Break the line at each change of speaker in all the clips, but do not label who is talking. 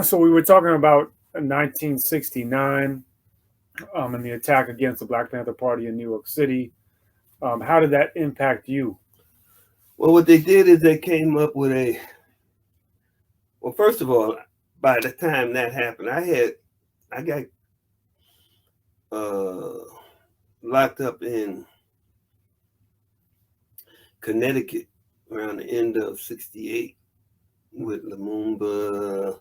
So we were talking about 1969 and the attack against the Black Panther Party in New York City. How did that impact you?
Well, what they did is they came up with well, first of all, by the time that happened, I got uh, locked up in Connecticut around the end of '68 with Lumumba,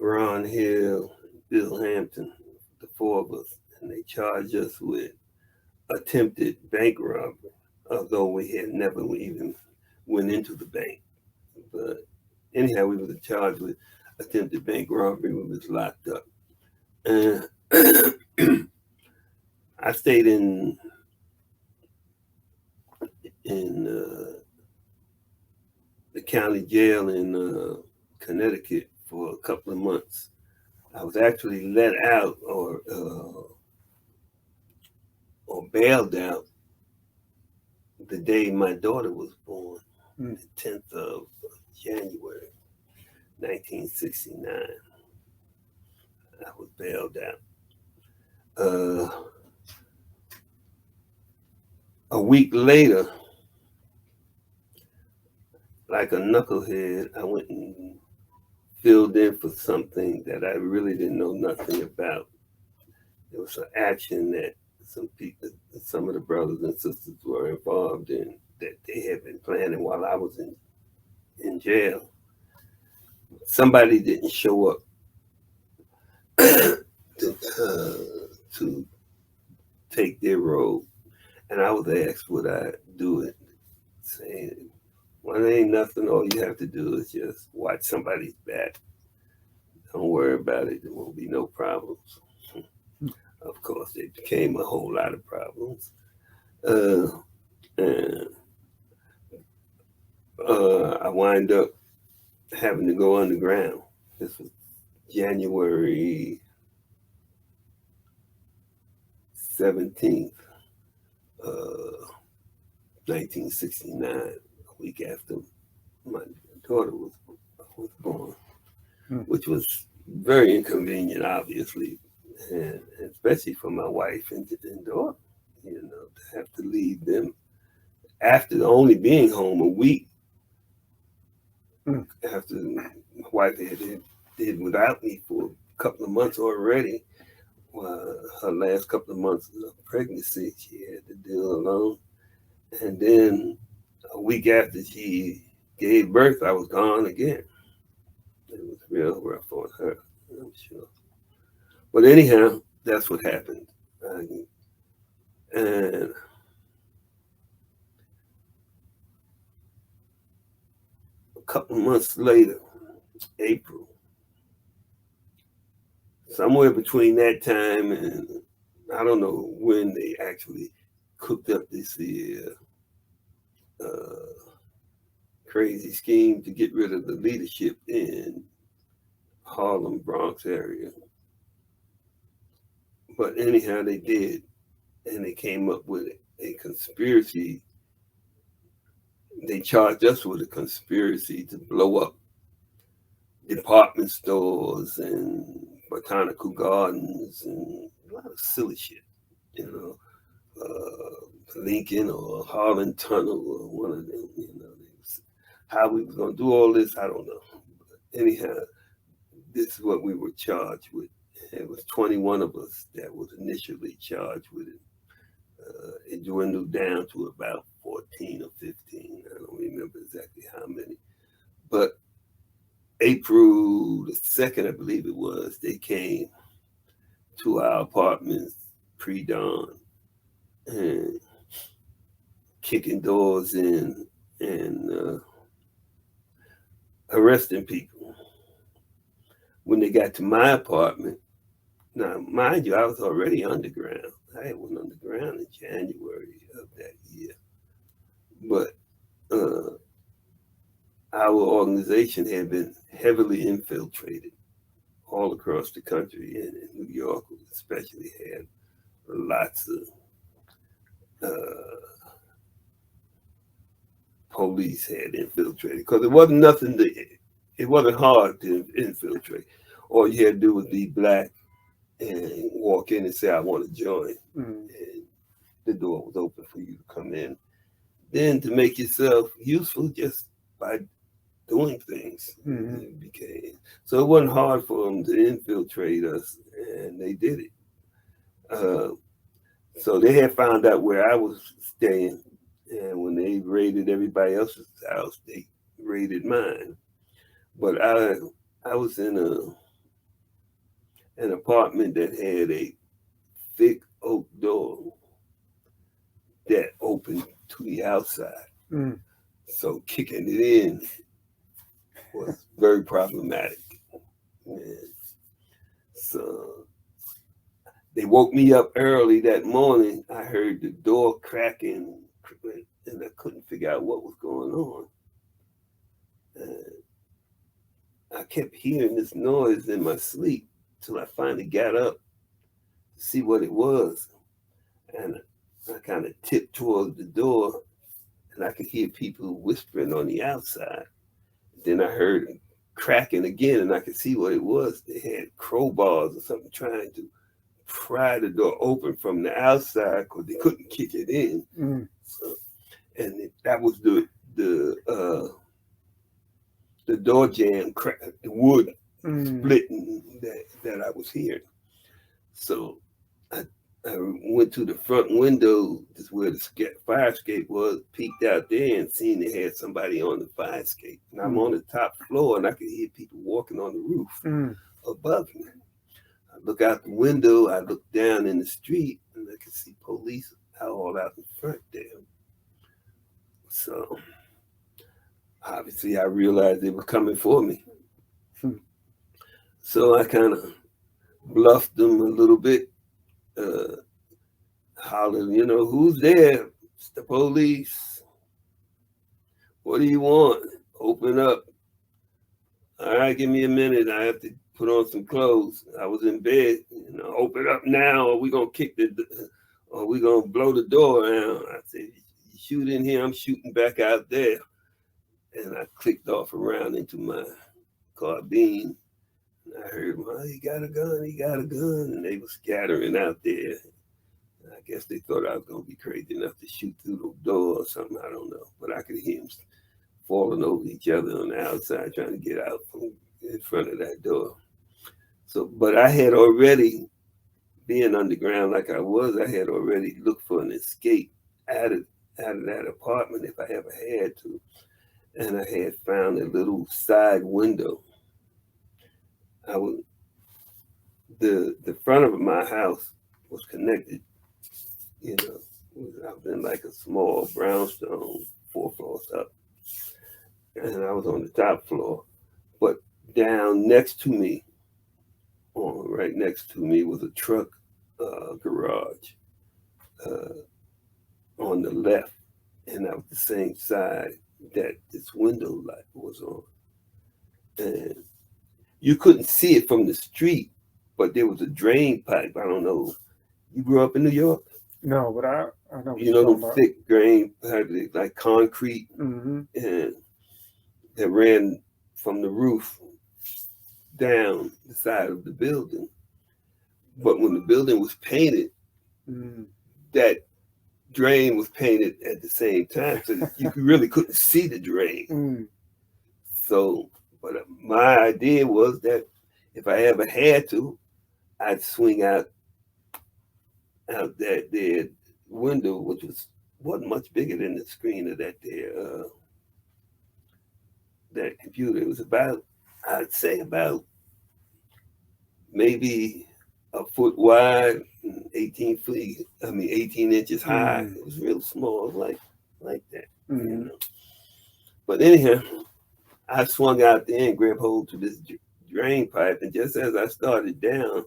Ron Hill, Bill Hampton, the four of us, and they charged us with attempted bank robbery, although we had never even went into the bank. But anyhow, we were charged with attempted bank robbery. We was locked up, and I stayed in the county jail in Connecticut for a couple of months. I was actually let out or bailed out the day my daughter was born, the 10th of January, 1969. I was bailed out. A week later, like a knucklehead, I went and filled in for something that I really didn't know nothing about. It was an action that some of the brothers and sisters were involved in that they had been planning while I was in jail. Somebody didn't show up to take their role, and I was asked would I do it, saying, well, it ain't nothing. All you have to do is just watch somebody's back. Don't worry about it. There won't be no problems. Of course, it became a whole lot of problems. And I wind up having to go underground. This was January 17th, 1969, a week after my daughter was born, which was very inconvenient, obviously, and especially for my wife and daughter, to have to leave them after only being home a week. After my wife did without me for a couple of months already, her last couple of months of pregnancy, she had to deal alone. And then a week after she gave birth, I was gone again. It was real rough on her, I'm sure. But anyhow, that's what happened. And a couple of months later, April, somewhere between that time and I don't know when they actually cooked up this crazy scheme to get rid of the leadership in Harlem, Bronx area. But anyhow, they did, and they came up with a conspiracy. They charged us with a conspiracy to blow up department stores and botanical gardens and a lot of silly shit, Lincoln or Harlem Tunnel or one of them, How we was gonna do all this, I don't know. But anyhow, this is what we were charged with. It was 21 of us that was initially charged with it. It dwindled down to about 14 or 15. I don't remember exactly how many. But April the 2nd, I believe it was, they came to our apartments pre-dawn and kicking doors in and arresting people. When they got to my apartment, now mind you, I was already underground. I went underground in January of that year. But our organization had been heavily infiltrated all across the country, and in New York especially had lots of police had infiltrated because there wasn't nothing it wasn't hard to infiltrate. All you had to do was be black and walk in and say, I want to join.
Mm.
And the door was open for you to come in. Then to make yourself useful just by doing things.
Mm-hmm.
It became, so it wasn't hard for them to infiltrate us, and they did it. Uh, so they had found out where I was staying, and when they raided everybody else's house, they raided mine. But I was in an apartment that had a thick oak door that opened to the outside.
Mm.
So kicking it in was very problematic. And so they woke me up early that morning. I heard the door cracking, and I couldn't figure out what was going on. And I kept hearing this noise in my sleep till I finally got up to see what it was. And I kind of tipped towards the door, and I could hear people whispering on the outside. Then I heard it cracking again, and I could see what it was. They had crowbars or something trying to pry the door open from the outside because they couldn't kick it in.
Mm.
So, and that was the door jamb, the wood splitting that I was hearing. So I went to the front window, just where the fire escape was, peeked out there and seen they had somebody on the fire escape. And I'm on the top floor, and I could hear people walking on the roof above me. I look out the window, I look down in the street, and I could see police all out in front there. So obviously I realized they were coming for me. So I kind of bluffed them a little bit, hollered, who's there? It's the police. What do you want? Open up. All right, give me a minute. I have to put on some clothes. I was in bed. Open up now, or we gonna or we gonna blow the door down. I said, you shoot in here, I'm shooting back out there. And I clicked off around into my carbine. And I heard, well, he got a gun, he got a gun. And they were scattering out there. And I guess they thought I was going to be crazy enough to shoot through the door or something. I don't know. But I could hear them falling over each other on the outside trying to get out from in front of that door. So, but I had already, being underground like I was, I had already looked for an escape out of that apartment if I ever had to. And I had found a little side window. The front of my house was connected, I was in like a small brownstone, 4 floors up. And I was on the top floor. But down next to me, right next to me, was a truck garage on the left. And that was the same side that this window light was on. And you couldn't see it from the street, but there was a drain pipe. I don't know. You grew up in New York?
No, but I know what
You
you're
know
talking
them
about.
thick drain pipes, like concrete,
Mm-hmm.
and that ran from the roof down the side of the building. But when the building was painted, that drain was painted at the same time, so you really couldn't see the drain. So, but my idea was that if I ever had to, I'd swing out that there window, which wasn't much bigger than the screen of that computer. It was about, I'd say about maybe a foot wide, 18 inches high. It was real small, like that. But anyhow, I swung out there and grabbed hold to this drain pipe, and just as I started down,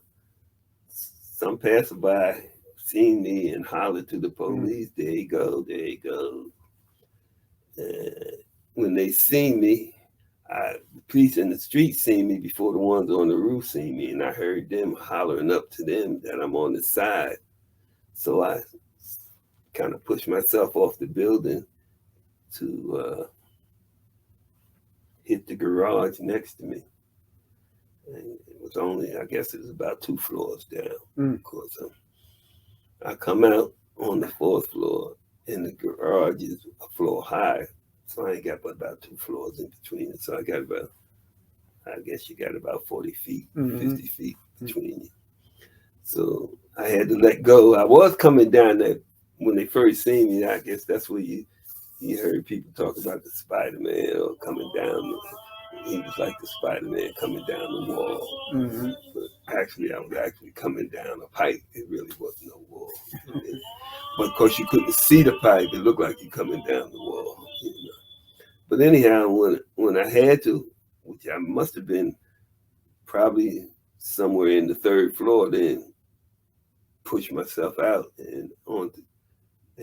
some passerby seen me and hollered to the police, there you go, there you go. When they seen me, the police in the street seen me before the ones on the roof seen me, and I heard them hollering up to them that I'm on the side. So I kind of pushed myself off the building to hit the garage next to me. And it was only, I guess it was about 2 floors down. Of course, I come out on the 4th floor, and the garage is a floor high. So I ain't got but about 2 floors in between. So I got about, I guess you got about 40 feet, 50 feet between you. So I had to let go. I was coming down that when they first seen me. I guess that's where you heard people talk about the Spider-Man or coming down. He was like the Spider-Man coming down the wall. But actually, I was actually coming down a pipe. It really wasn't no wall. But of course, you couldn't see the pipe. It looked like you coming down the wall. But anyhow, when I had to, which I must have been probably somewhere in the 3rd floor, then push myself out and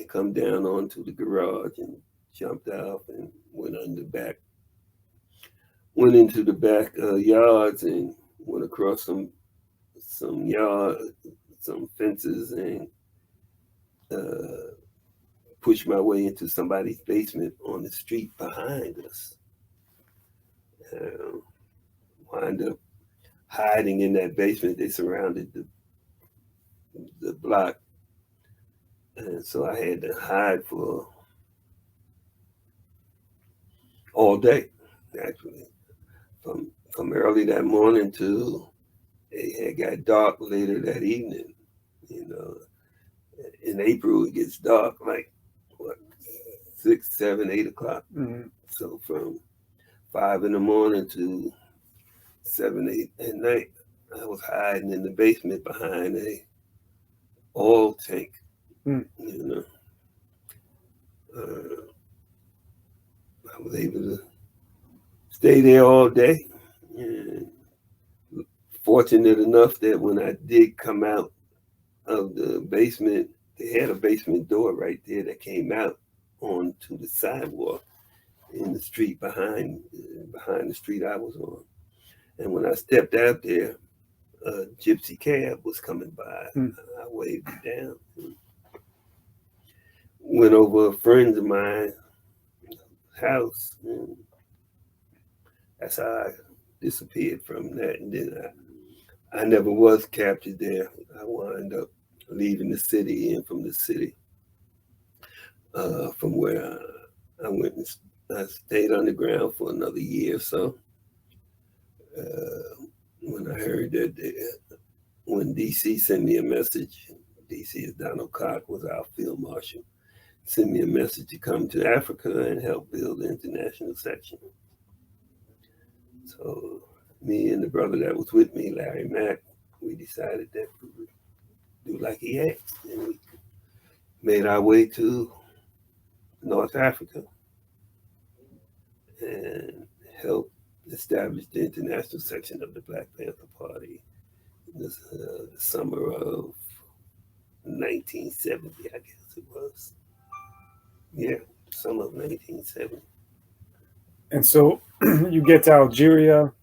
come down onto the garage and jumped out and went into the back yards and went across some fences and pushed my way into somebody's basement on the street behind us. Wind up hiding in that basement. They surrounded the block, and so I had to hide for all day, actually, from early that morning to it had got dark later that evening. In April it gets dark like what, 6, 7, 8 o'clock. So from 5 in the morning to 7, 8 at night, I was hiding in the basement behind a oil tank. I was able to stay there all day. And fortunate enough that when I did come out of the basement, they had a basement door right there that came out onto the sidewalk in the street behind the street I was on. And when I stepped out there, a gypsy cab was coming by. I waved it down. Went over a friend of mine's house, and that's how I disappeared from that. And then I never was captured there. I wound up leaving the city, and from the city, from where I went and I stayed underground for another year or so. When I heard that when DC sent me a message, DC is Donald Cock was our field marshal, sent me a message to come to Africa and help build the international section. So me and the brother that was with me, Larry Mack, we decided that we would do like he asked, and we made our way to North Africa and helped establish the international section of the Black Panther Party in the summer of 1970, I guess it was. Yeah, summer of 1970.
And so you get to Algeria,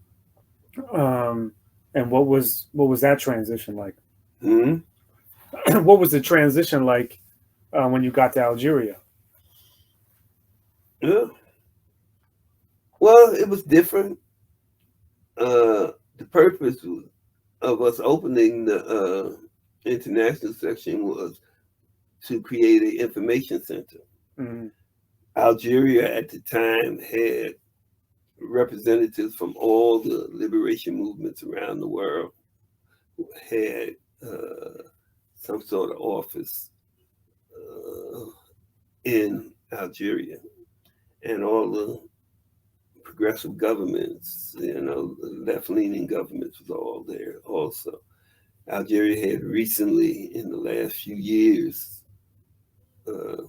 and what was that transition like? What was the transition like when you got to Algeria?
Yeah. Well, it was different. The purpose of us opening the international section was to create an information center. Algeria at the time had representatives from all the liberation movements around the world who had some sort of office in Algeria, and all the progressive governments, left-leaning governments was all there also. Algeria had recently, in the last few years, in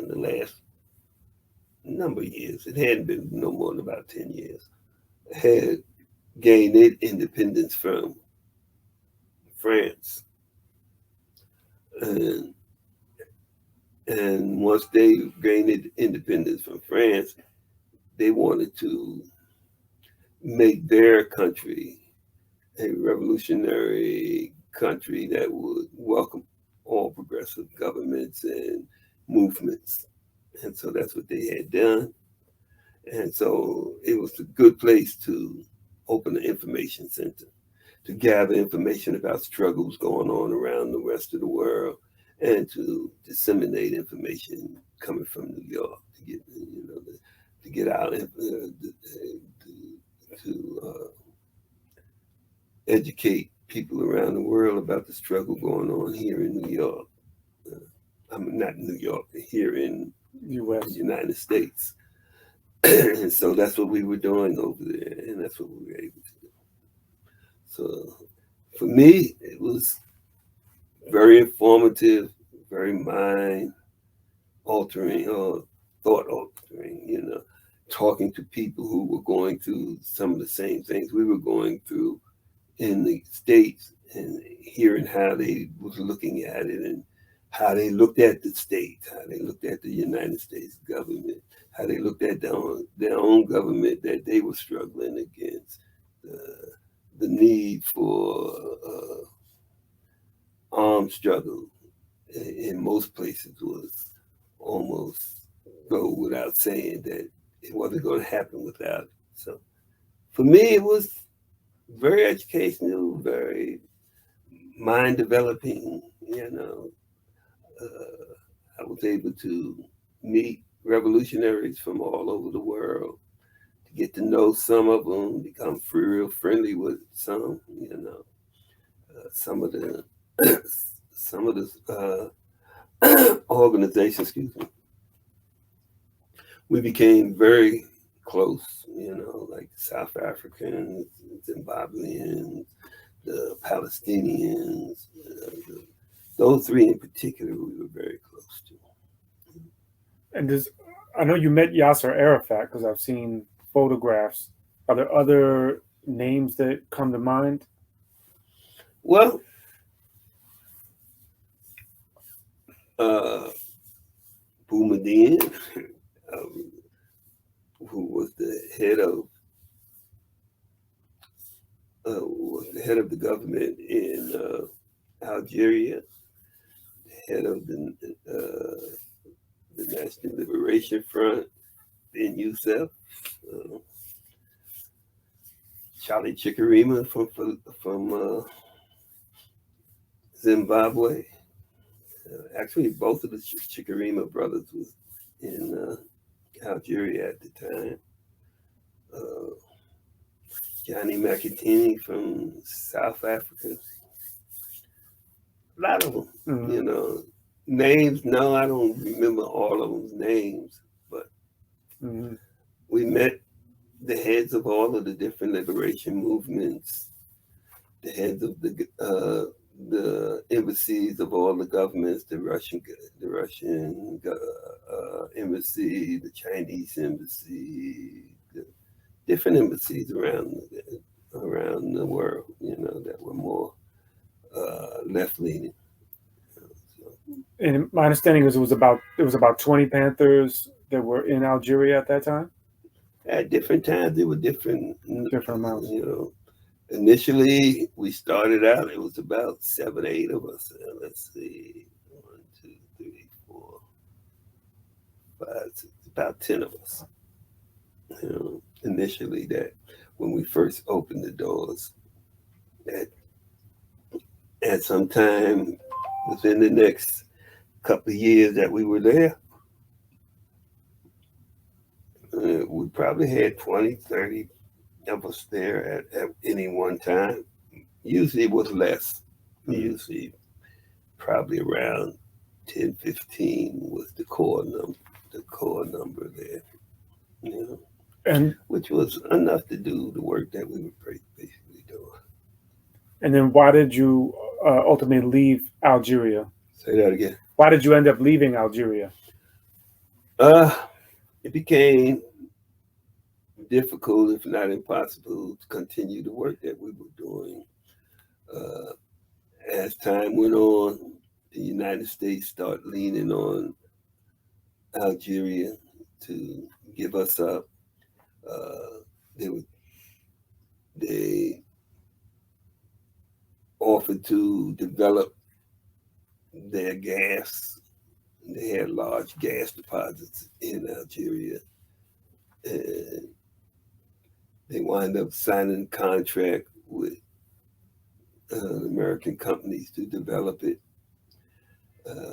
the last number of years, it hadn't been no more than about 10 years, had gained its independence from France. And once they gained independence from France, they wanted to make their country a revolutionary country that would welcome all progressive governments and movements. And so that's what they had done. And so it was a good place to open an information center to gather information about struggles going on around the rest of the world and to disseminate information coming from New York to get, to get out to educate people around the world about the struggle going on here in New York. I'm not New York, here in
U.S.
the United States. And so that's what we were doing over there, and that's what we were able to do. So for me, it was very informative, very mind altering or thought altering, talking to people who were going through some of the same things we were going through in the States and hearing how they was looking at it and how they looked at the states, how they looked at the United States government, how they looked at their own government that they were struggling against, the need for armed struggle in most places was almost go without saying that it wasn't going to happen without it. So for me, it was very educational, very mind developing. I was able to meet revolutionaries from all over the world, to get to know some of them, become real friendly with some. Some of the some of the organizations, excuse me, we became very close. Like South Africans, Zimbabweans, the Palestinians. Those three in particular, we were very close to.
And I know you met Yasser Arafat because I've seen photographs. Are there other names that come to mind?
Well, Boumediene, who was the head of the government in Algeria, the head of the National Liberation Front, Ben Youssef, Charlie Chikarima from Zimbabwe. Actually, both of the Chikarima brothers was in Algeria at the time. Johnny McIntyre from South Africa. A lot of them,
Mm-hmm.
Names, no, I don't remember all of them's names, but
Mm-hmm.
we met the heads of all of the different liberation movements, the heads of the embassies of all the governments, the Russian embassy, the Chinese embassy, the different embassies around the world, that were more left leaning.
And my understanding is it was about 20 Panthers that were in Algeria at that time.
At different times, there were different
amounts.
Initially, we started out, it was about 7, 8 of us. Let's see, 1, 2, 3, 4, 5, 6, about 10 of us. Initially, that when we first opened the doors, at some time within the next couple of years that we were there, we probably had 20, 30 of us there at any one time. Usually it was less.
Mm-hmm.
Usually probably around 10, 15 was the core number there.
And
which was enough to do the work that we were basically doing.
And then why did you ultimately leave Algeria?
Say that again.
Why did you end up leaving Algeria?
It became difficult, if not impossible, to continue the work that we were doing. As time went on, the United States started leaning on Algeria to give us up. They offered to develop their gas, they had large gas deposits in Algeria, and they wind up signing a contract with American companies to develop it.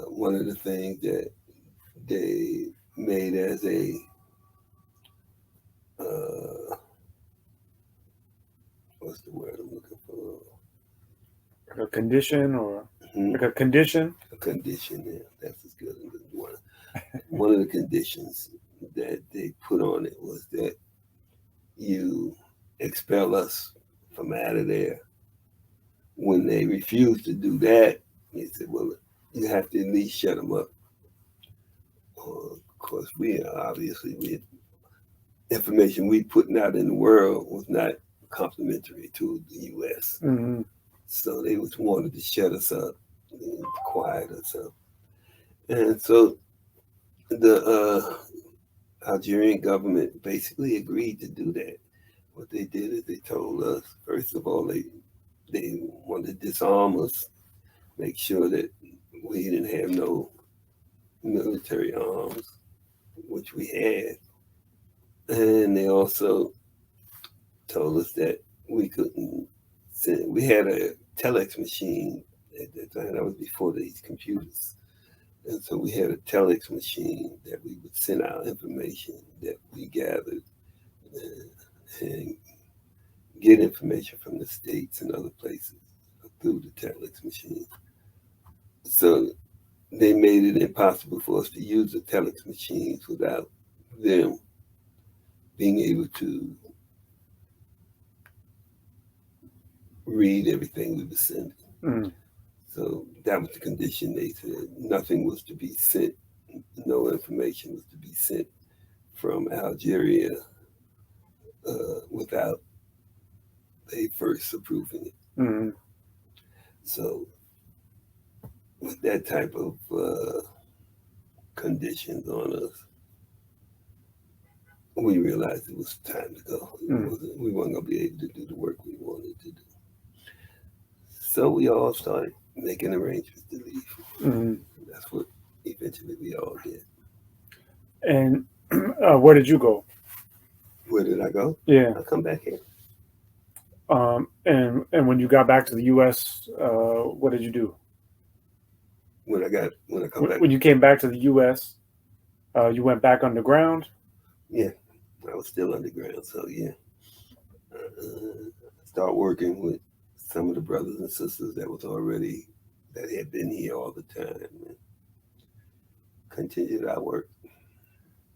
One of the things that they made as uh, what's the word I'm looking for?
A condition or like a condition?
A condition, yeah, that's as good as one. One of the conditions that they put on it was that you expel us from out of there. When they refused to do that, they said, well, you have to at least shut them up. Of course, we information we putting out in the world was not complimentary to the U.S.
Mm-hmm.
So they was wanted to shut us up and quiet us up. And so the Algerian government basically agreed to do that. What they did is they told us, first of all, they wanted to disarm us, make sure that we didn't have no military arms, which we had. And they also told us that we couldn't send, we had a telex machine at that time, that was before these computers. And so we had a telex machine that we would send out information that we gathered and get information from the States and other places through the telex machine. So they made it impossible for us to use the telex machines without them being able to read everything we were sending.
Mm.
So that was the condition. They said nothing was to be sent, no information was to be sent from Algeria without they first approving it.
Mm-hmm.
So with that type of conditions on us, we realized it was time to go. We weren't going to be able to do the work we wanted to do. So we all started making arrangements to leave.
Mm-hmm.
That's what eventually we all did.
And where did you go?
Where did I go?
Yeah.
I come back here.
And when you got back to the U.S., what did you do?
When I come back.
When you came back to the U.S., you went back underground?
Yeah, I was still underground. So yeah, start working with some of the brothers and sisters that had been here all the time, and continued our work.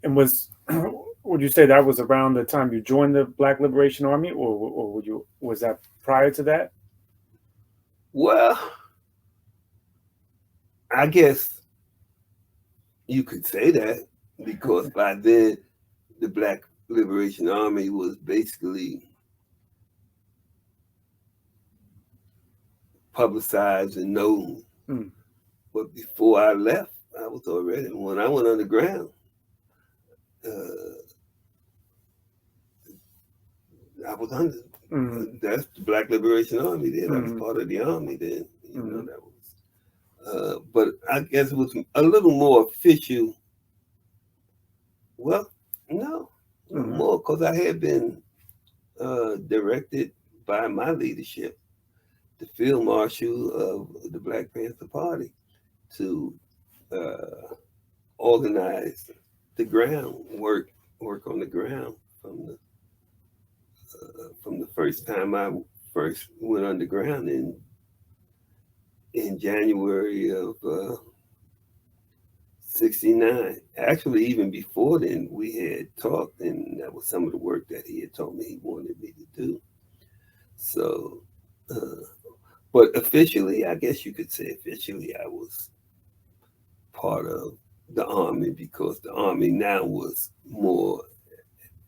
And would you say that was around the time you joined the Black Liberation Army, or was that prior to that?
Well, I guess you could say that, because by then the Black Liberation Army was basically publicized and known.
Mm.
But before I left, when I went underground, I was under. That's the Black Liberation Army then. I was part of the army then. You know, that was. But I guess it was a little more official. Well, no, more, because I had been directed by my leadership, the field marshal of the Black Panther Party, to organize the work on the ground from the first time I first went underground in January of '69. Actually, even before then, we had talked, and that was some of the work that he had told me he wanted me to do. So, but officially, I guess you could say officially, I was part of the army, because the army now was more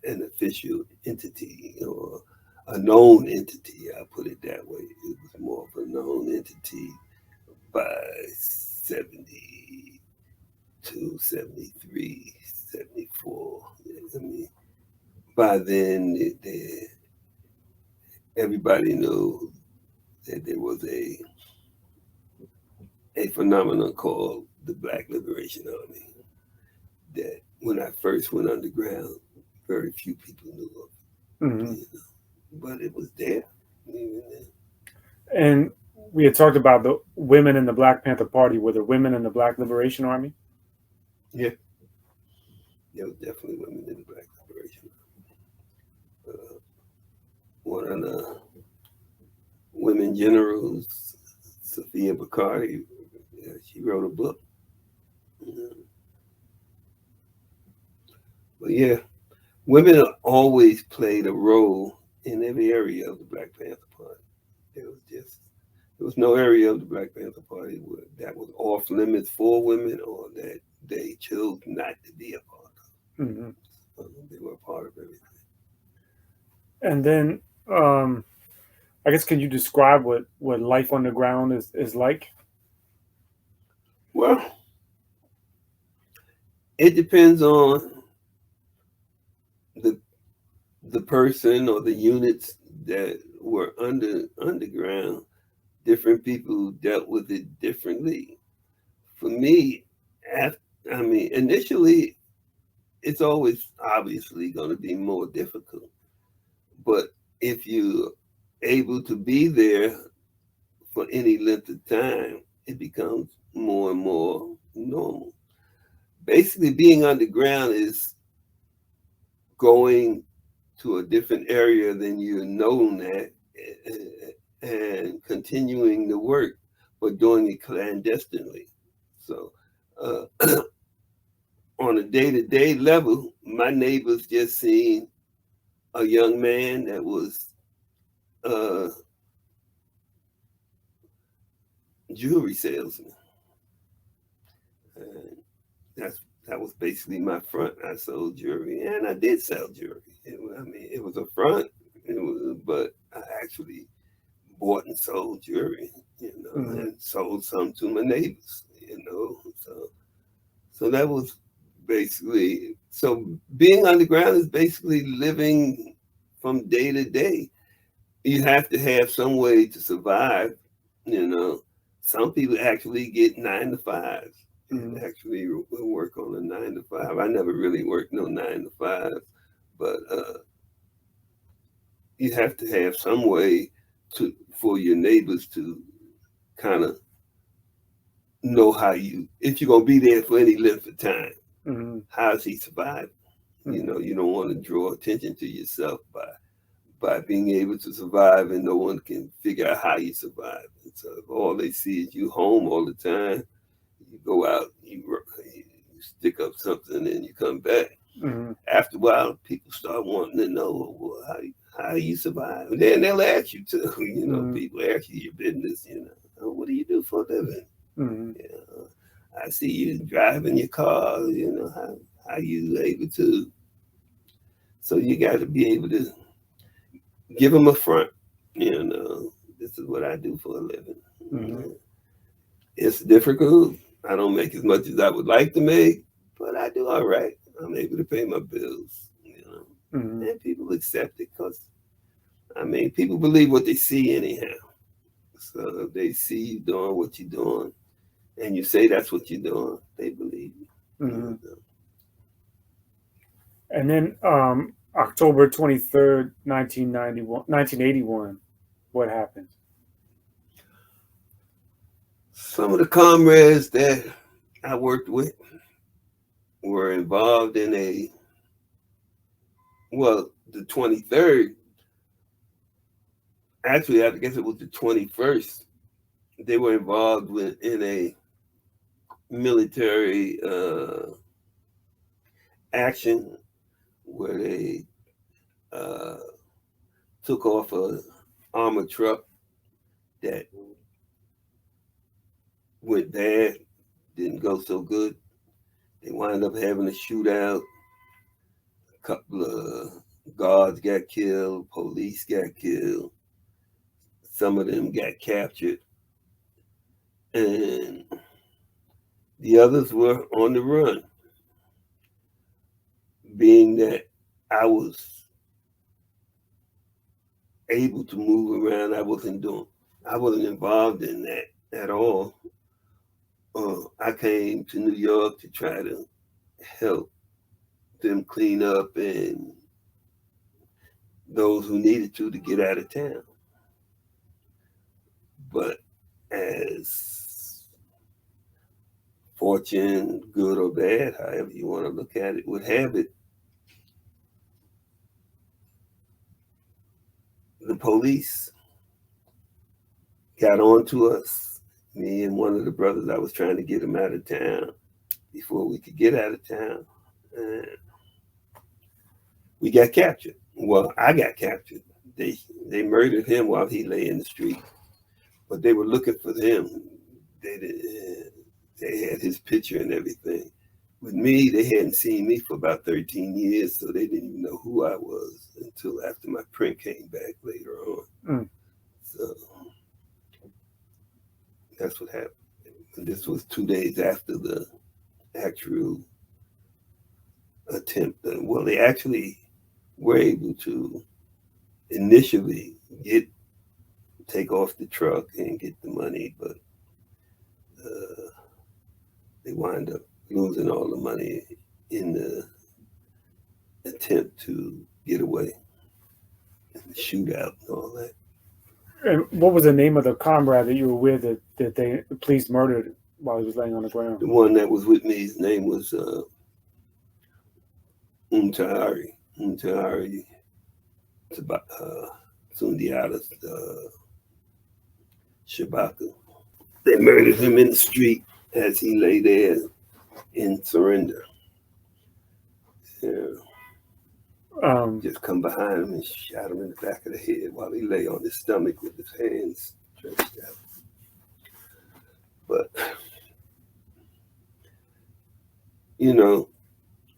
an official entity, or a known entity. I'll put it that way. It was more of a known entity by 72, 73, 74. I mean, by then, everybody knew that there was a phenomenon called the Black Liberation Army that when I first went underground, very few people knew of it,
Hmm.
you know. But it was there, even then.
And we had talked about the women in the Black Panther Party. Were there women in the Black Liberation Army?
Yeah, there was definitely women in the Black Liberation. Uh, One of the women generals, Sophia Bacardi, she wrote a book. You know. But yeah, women always played a role in every area of the Black Panther Party. There was just there was no area of the Black Panther Party that was off limits for women or that they chose not to be a part
Hmm.
of. They were a part of everything.
And then, um, I guess, can you describe what life on the ground is like?
Well, it depends on the the person or the units that were underground. Different people dealt with it differently. For me, after, I mean, initially, it's always obviously going to be more difficult. But if you're able to be there for any length of time, it becomes more and more normal. Basically, being underground is going to a different area than you're known at and continuing the work, but doing it clandestinely. So, uh, on a day to day level, my neighbors just seen a young man that was a jewelry salesman. And that was basically my front. I sold jewelry, and I did sell jewelry. I mean, it was a front, but I actually bought and sold jewelry,
Hmm.
and sold some to my neighbors, So that was basically so being underground is basically living from day to day. You have to have some way to survive, you know. Some people actually get 9 to 5s and
Hmm.
actually work on a 9 to 5. I never really worked no 9 to 5, but you have to have some way to for your neighbors to kind of know how you if you're gonna be there for any length of time.
Hmm.
How's he surviving?
Hmm.
You don't want to draw attention to yourself by being able to survive, and no one can figure out how you survive. And so if all they see is you home all the time, you go out, you stick up something, and you come back.
Hmm.
After a while, people start wanting to know, well, how you survive. And then they'll ask you too.
Hmm.
People ask you your business. Oh, what do you do for a living?
Hmm.
You know, I see you driving your car. How you able to. So you got to be able to give them a front. This is what I do for a living.
Hmm.
It's difficult. I don't make as much as I would like to make, but I do all right. I'm able to pay my bills.
Hmm.
And people accept it because, I mean, people believe what they see anyhow. So if they see you doing what you're doing and you say that's what you're doing, they believe you.
Hmm. And then, October 23rd, 1981, what happened?
Some of the comrades that I worked with were involved in the 23rd, actually, I guess it was the 21st, they were involved in a military action where they uh, took off a armored truck that went bad, didn't go so good. They wound up having a shootout. A couple of guards got killed, police got killed. Some of them got captured, and the others were on the run. Being that I was able to move around, I wasn't involved in that at all. I came to New York to try to help them clean up and those who needed to get out of town. But as fortune, good or bad, however you want to look at it, would have it, the police got on to us. Me and one of the brothers, I was trying to get him out of town before we could get out of town. And we got captured. Well, I got captured. They murdered him while he lay in the street. But they were looking for him. They had his picture and everything. With me, they hadn't seen me for about 13 years, so they didn't even know who I was until after my print came back later on.
Mm.
So that's what happened. And this was 2 days after the actual attempt. Well, they actually were able to initially take off the truck and get the money, but they wind up losing all the money in the attempt to get away, and the shootout and all that.
And what was the name of the comrade that you were with that the police murdered while he was laying on the ground?
The one that was with me, his name was Untahari Sundiata Shabaka. They murdered him in the street as he lay there in surrender. Yeah. Just come behind him and shot him in the back of the head while he lay on his stomach with his hands stretched out. But, you know,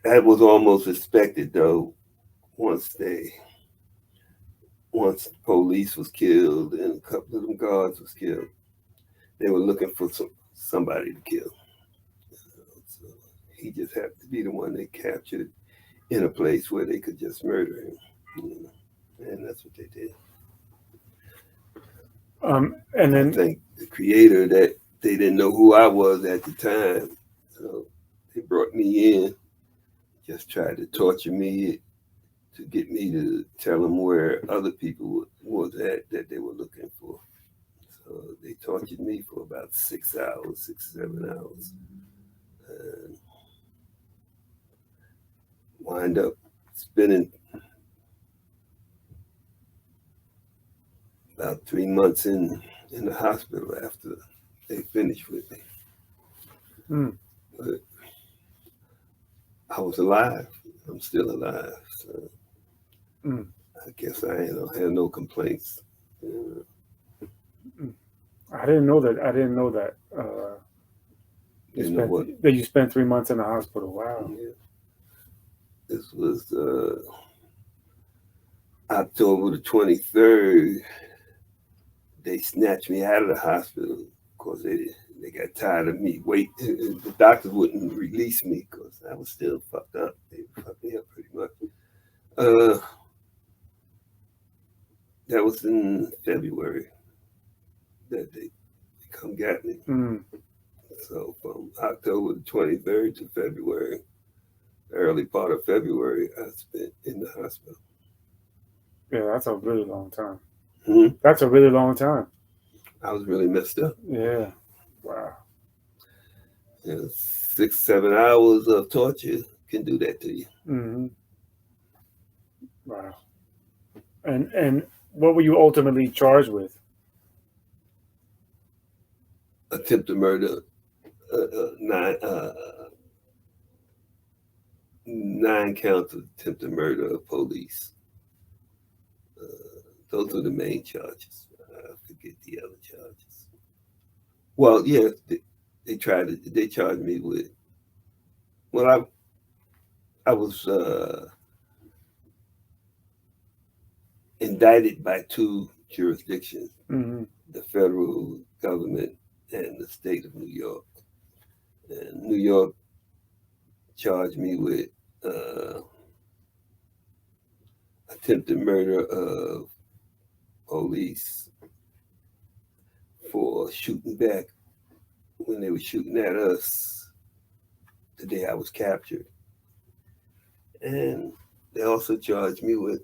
that was almost expected, though, once the police was killed and a couple of them guards was killed. They were looking for somebody to kill. So he just happened to be the one they captured in a place where they could just murder him. And that's what they did.
And then
I think the creator, that they didn't know who I was at the time, so they brought me in, just tried to torture me to get me to tell them where other people was at that they were looking for. So they tortured me for about 6 hours, 7 hours, and wind up spending about 3 months in the hospital after they finished with me. But I was alive. I'm still alive. So I guess I have no complaints.
I didn't know that. I didn't know that. That you spent 3 months in the hospital. Wow.
Yeah. This was October the 23rd. They snatched me out of the hospital because they got tired of me waiting. The doctors wouldn't release me because I was still fucked up. They fucked me up pretty much. That was in February that they come get me. So from October the 23rd to February, the early part of February, I spent in the hospital.
Yeah, that's a really long time.
Mm-hmm.
That's a really long time.
I was really messed up.
Yeah. Wow.
6, 7 hours of torture can do that to you.
Mm-hmm. Wow. And what were you ultimately charged with?
Attempted murder, 9 counts of attempted murder of police. Those are the main charges. I forget the other charges. Well, yeah, they charged me with. Well, I was indicted by 2 jurisdictions: the federal government and the state of New York. And New York charged me with attempted murder of police for shooting back when they were shooting at us the day I was captured. And they also charged me with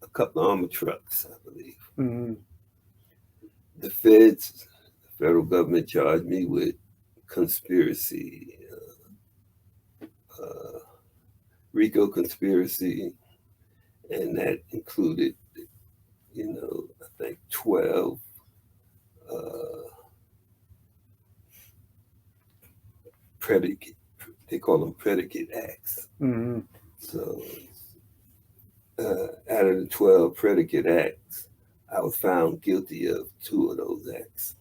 a couple of armored trucks, I believe.
Mm-hmm.
The feds, the federal government charged me with conspiracy, uh, RICO conspiracy, and that included, I think 12 uh, predicate, they call them predicate acts.
Mm-hmm.
So out of the 12 predicate acts, I was found guilty of 2 of those acts.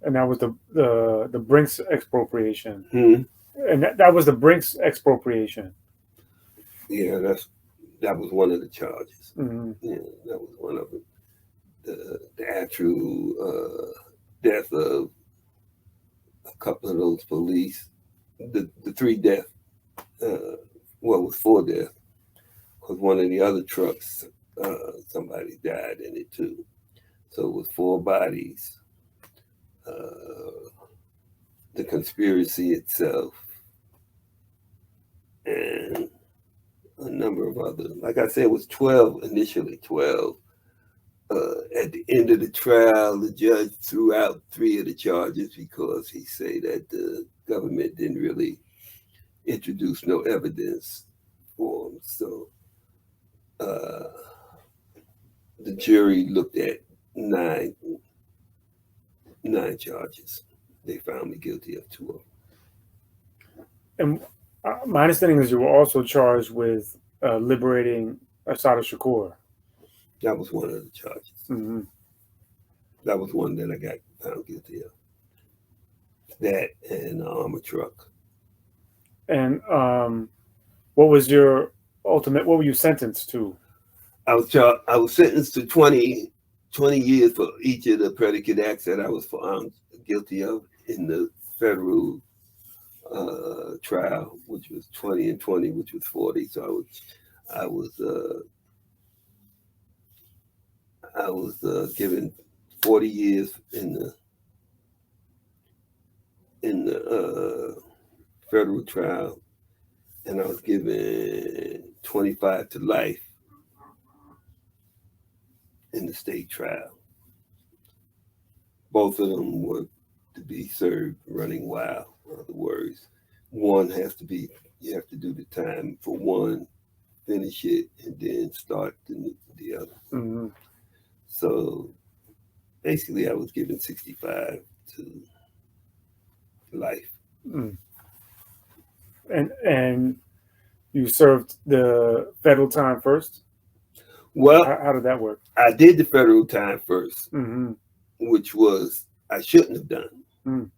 And that was the Brinks expropriation.
Hmm.
And that was the Brinks expropriation.
Yeah, that was one of the charges.
Mm-hmm.
Yeah, that was one of them. The actual death of a couple of those police, the 3 deaths, well, it was 4 deaths, because one of the other trucks, somebody died in it too. So it was 4 bodies. The conspiracy itself, and a number of other. Like I said, it was 12 initially, 12. At the end of the trial, the judge threw out 3 of the charges because he said that the government didn't really introduce no evidence for them. So the jury looked at 9 charges. They found me guilty of 2 of them.
And my understanding is you were also charged with liberating Assata Shakur.
That was one of the charges.
Mm-hmm.
That was one that I got found guilty of. That and an armored truck.
And what was your ultimate? What were you sentenced to?
I was sentenced to 20 years for each of the predicate acts that I was found guilty of in the federal trial, which was 20 and 20, which was 40. So I was given 40 years in the federal trial, and I was given 25 to life in the state trial. Both of them were to be served running wild. In other words, one you have to do the time for one, finish it, and then start the other.
Mm-hmm.
So basically, I was given 65 to life.
Mm. And you served the federal time first?
Well,
how did that work?
I did the federal time first,
Mm-hmm.
which was I shouldn't have done.
Mm.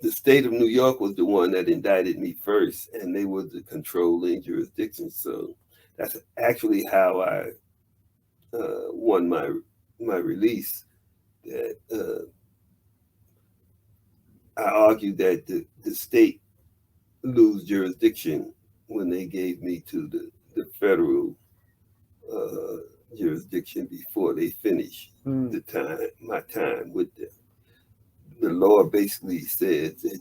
The state of New York was the one that indicted me first, and they were the controlling jurisdiction. So that's actually how I won my release. That I argued that the state lose jurisdiction when they gave me to the federal jurisdiction before they finish my time with them. The law basically says that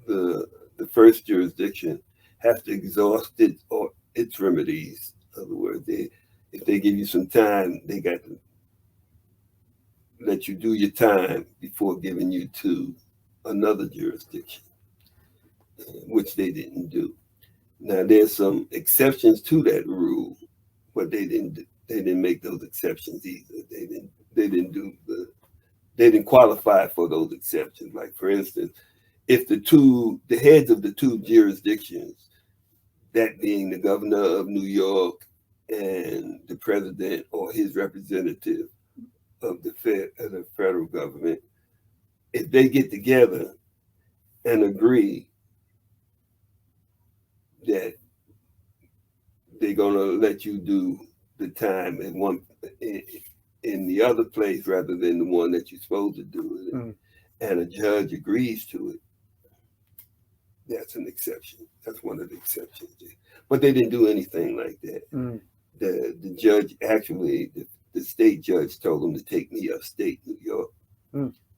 the first jurisdiction has to exhaust its remedies. In other words, if they give you some time, they got to let you do your time before giving you to another jurisdiction, which they didn't do. Now there's some exceptions to that rule, but they didn't make those exceptions either. They didn't qualify for those exceptions. Like, for instance, if the heads of the 2 jurisdictions, that being the governor of New York and the president or his representative of the federal government, if they get together and agree that they're going to let you do the time in the other place rather than the one that you're supposed to do it, and a judge agrees to it, that's an exception. That's one of the exceptions. But they didn't do anything like that. the judge actually, the state judge told him to take me upstate New York,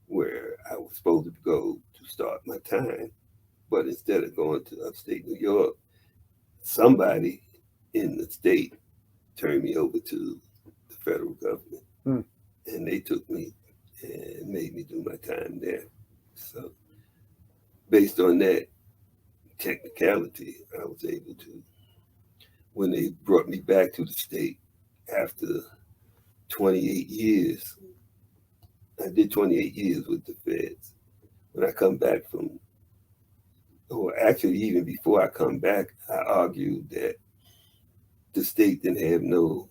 where I was supposed to go to start my time. But instead of going to upstate New York, somebody in the state turned me over to the federal government. And they took me and made me do my time there. So based on that technicality, I was able to, when they brought me back to the state after 28 years, I did 28 years with the feds. When I come back from, or actually even before I come back, I argued that the state didn't have no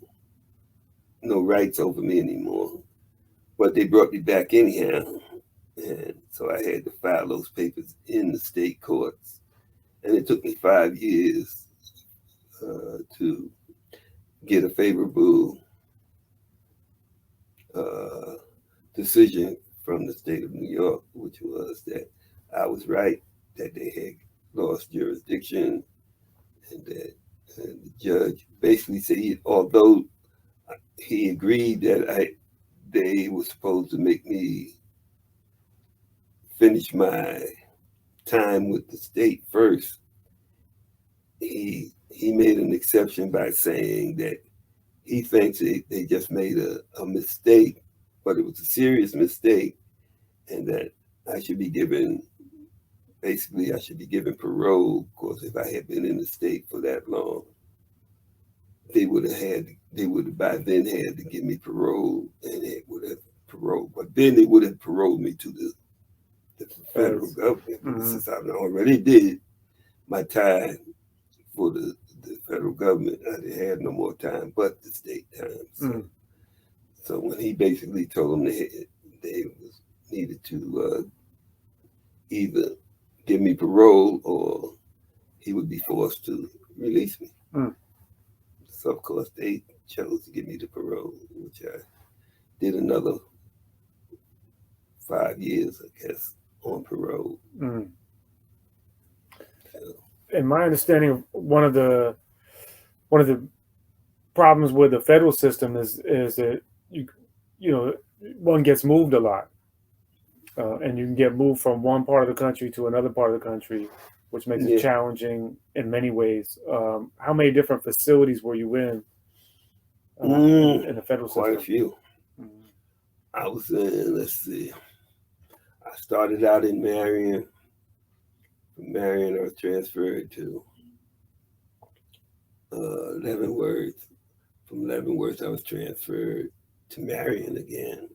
rights over me anymore. But they brought me back anyhow. And so I had to file those papers in the state courts. And it took me 5 years to get a favorable decision from the state of New York, which was that I was right, that they had lost jurisdiction, and that the judge basically said, although he agreed that they were supposed to make me finish my time with the state first, he made an exception by saying that he thinks they just made a mistake, but it was a serious mistake, and that I should be given, basically I should be given parole, because if I had been in the state for that long, they would have by then had to give me parole, and it would have paroled, but then they would have paroled me to the federal government. Since I already did my time for the federal government, I didn't have no more time but the state time. So when he basically told them they needed to either give me parole or he would be forced to release me. So of course they chose to give me the parole, which I did another 5 years, I guess, on parole.
In my understanding of one of the problems with the federal system is that you know one gets moved a lot, and you can get moved from one part of the country to another part of the country, which makes it challenging in many ways. How many different facilities were you in the federal system?
Quite a few. I was in, let's see, I started out in Marion. From Marion, I was transferred to Leavenworth. From Leavenworth, I was transferred to Marion again.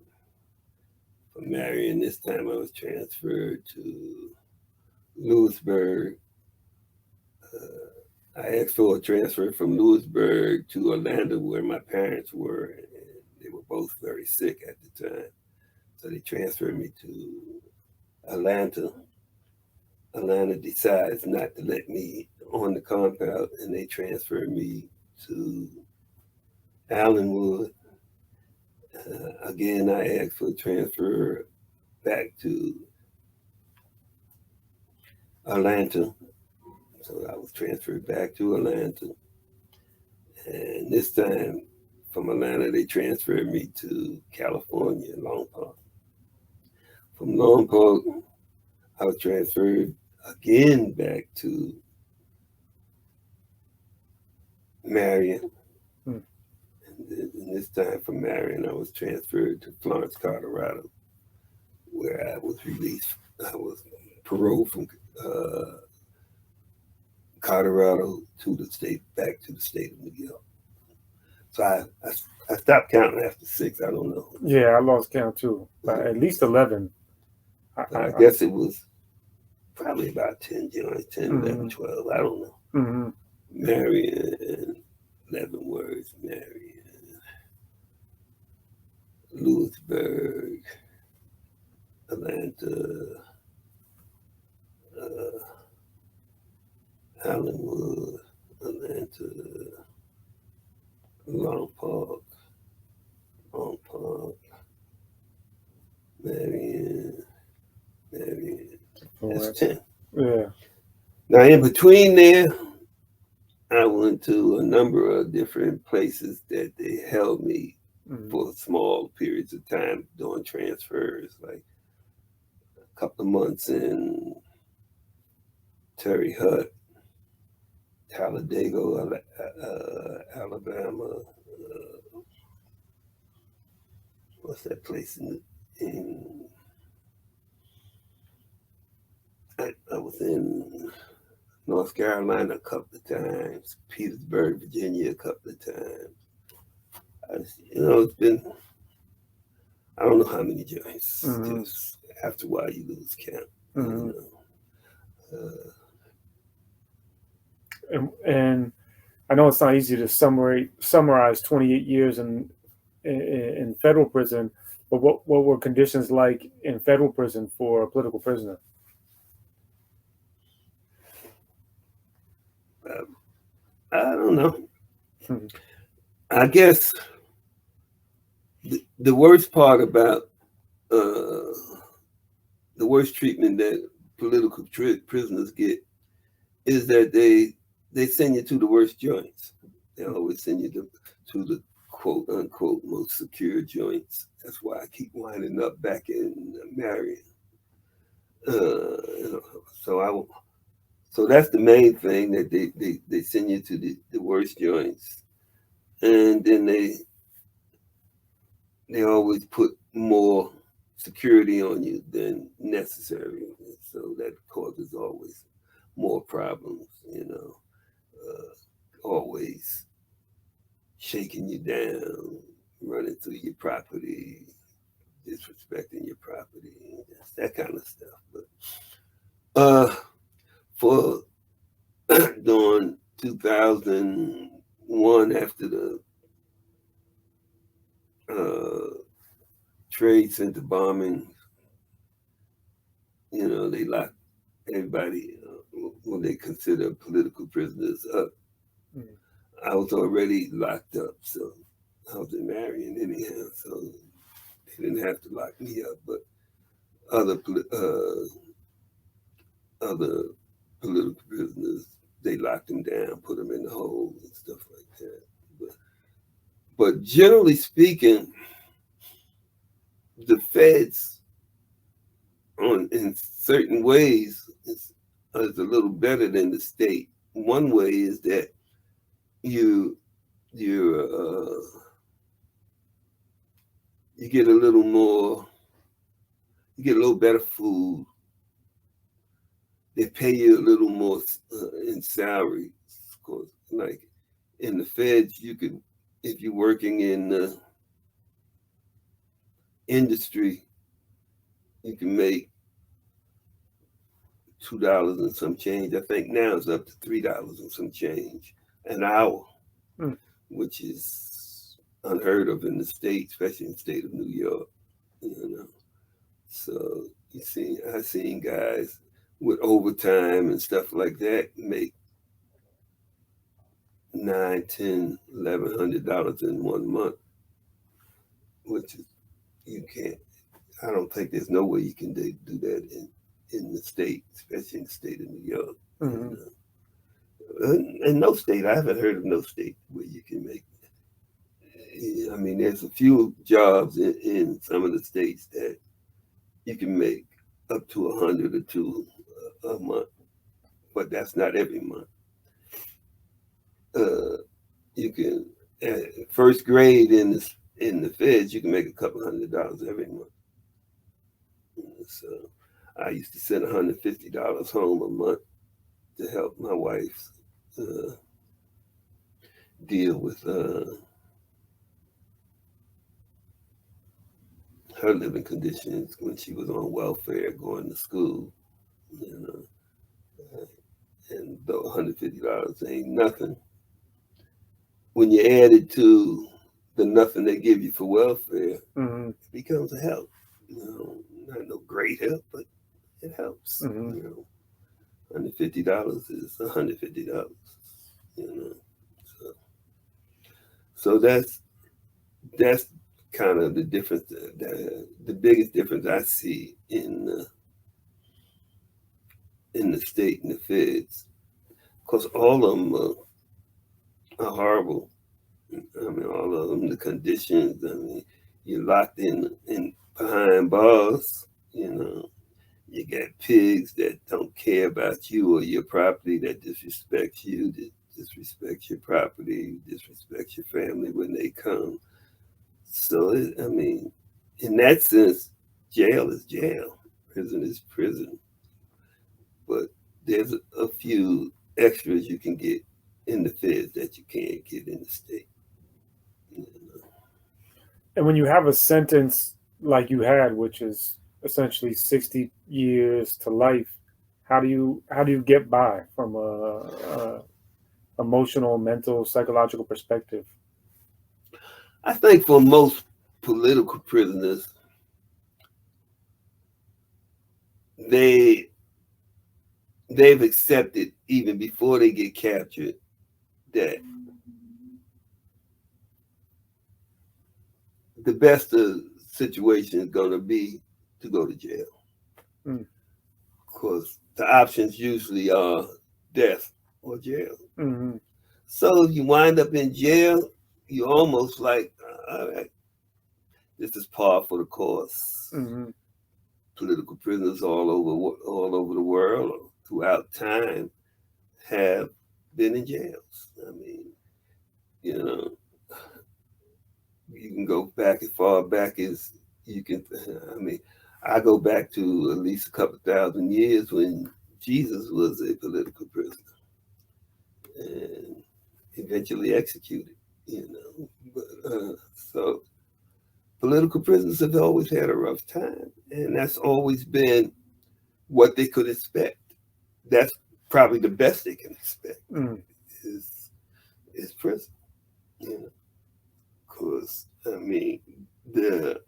From Marion, this time I was transferred to Lewisburg. I asked for a transfer from Lewisburg to Orlando, where my parents were, and they were both very sick at the time. So they transferred me to Atlanta. Atlanta decides not to let me on the compound, and they transferred me to Allenwood. Again, I asked for a transfer back to Atlanta. So I was transferred back to Atlanta. And this time from Atlanta, they transferred me to California, Long Park. From Long Park, I was transferred again back to Marion. And this time from Marion, I was transferred to Florence, Colorado, where I was released. I was paroled from Colorado to the state, back to the state of New York. So I stopped counting after 6. I don't know.
Yeah, I lost count too. At least 11.
I guess it was probably about 10, 10, 11, 12. I don't know. Marion, Leavenworth, Marion, Lewisburg, Atlanta, Allenwood, Atlanta, Long Park, Marion. That's 10.
Yeah.
Now in between there, I went to a number of different places that they held me for small periods of time doing transfers, like a couple of months in Terre Haute, Talladega, Alabama. What's that place in I was in North Carolina a couple of times, Petersburg, Virginia a couple of times. It's been, I don't know how many joints. Just after a while, you lose count.
And I know it's not easy to summarize 28 years in federal prison, but what were conditions like in federal prison for a political prisoner?
I don't know. I guess the worst part about the worst treatment that political prisoners get is that they send you to the worst joints. They always send you to the quote unquote most secure joints. That's why I keep winding up back in Marion. So that's the main thing, that they send you to the worst joints, and then they always put more security on you than necessary. So that causes always more problems, always shaking you down, running through your property, disrespecting your property, that kind of stuff. But for during 2001, after the Trade Center bombing, they locked everybody, what they consider political prisoners, up. I was already locked up, so I was in Marion anyhow, so they didn't have to lock me up. But other political prisoners, they locked them down, put them in the hole and stuff like that. But generally speaking, the feds, in certain ways, is a little better than the state. One way is that you get a little more, you get a little better food. They pay you a little more in salaries, of course. Like in the feds, you could, if you're working in the industry, you can make $2 and some change. I think now it's up to $3 and some change an hour, which is unheard of in the state, especially in the state of New York. So I've seen guys with overtime and stuff like that make $9, $10, $1,100 in 1 month, which is, you can't. I don't think there's no way you can do that in the state, especially in the state of New York. In no state, I haven't heard of no state where you can make. I mean, there's a few jobs in some of the states that you can make up to 100 or 2 a month, but that's not every month. You can first grade in the feds, you can make a couple $100 every month. So I used to send $150 home a month to help my wife deal with her living conditions when she was on welfare going to school. And though $150 ain't nothing, when you add it to the nothing they give you for welfare, it becomes a help. Not no great help, but it helps. $150 is $150. So that's kind of the difference. The biggest difference I see in the state and the feds, because all of them are horrible. I mean, all of them, the conditions. I mean, you're locked in behind bars. You know, you got pigs that don't care about you or your property, that disrespects you, that disrespects your property, disrespects your family when they come. So, I mean, in that sense, jail is jail, prison is prison. But there's a few extras you can get in the feds that you can't get in the state. You know?
And when you have a sentence like you had, which is essentially 60 years to life, how do you get by from a emotional, mental, psychological perspective?
I think for most political prisoners, they they've accepted even before they get captured that the best of situation is going to be to go to jail,
Mm.
because the options usually are death or jail.
Hmm.
So if you wind up in jail, you almost like, all right, this is par for the course.
Hmm.
Political prisoners all over the world throughout time have been in jails. I mean, you know, you can go back as far back as you can. I mean, I go back to at least a couple thousand years when Jesus was a political prisoner and eventually executed. You know, so political prisoners have always had a rough time, and that's always been what they could expect. That's probably the best they can expect
Mm.
is is prison. You know, because I mean the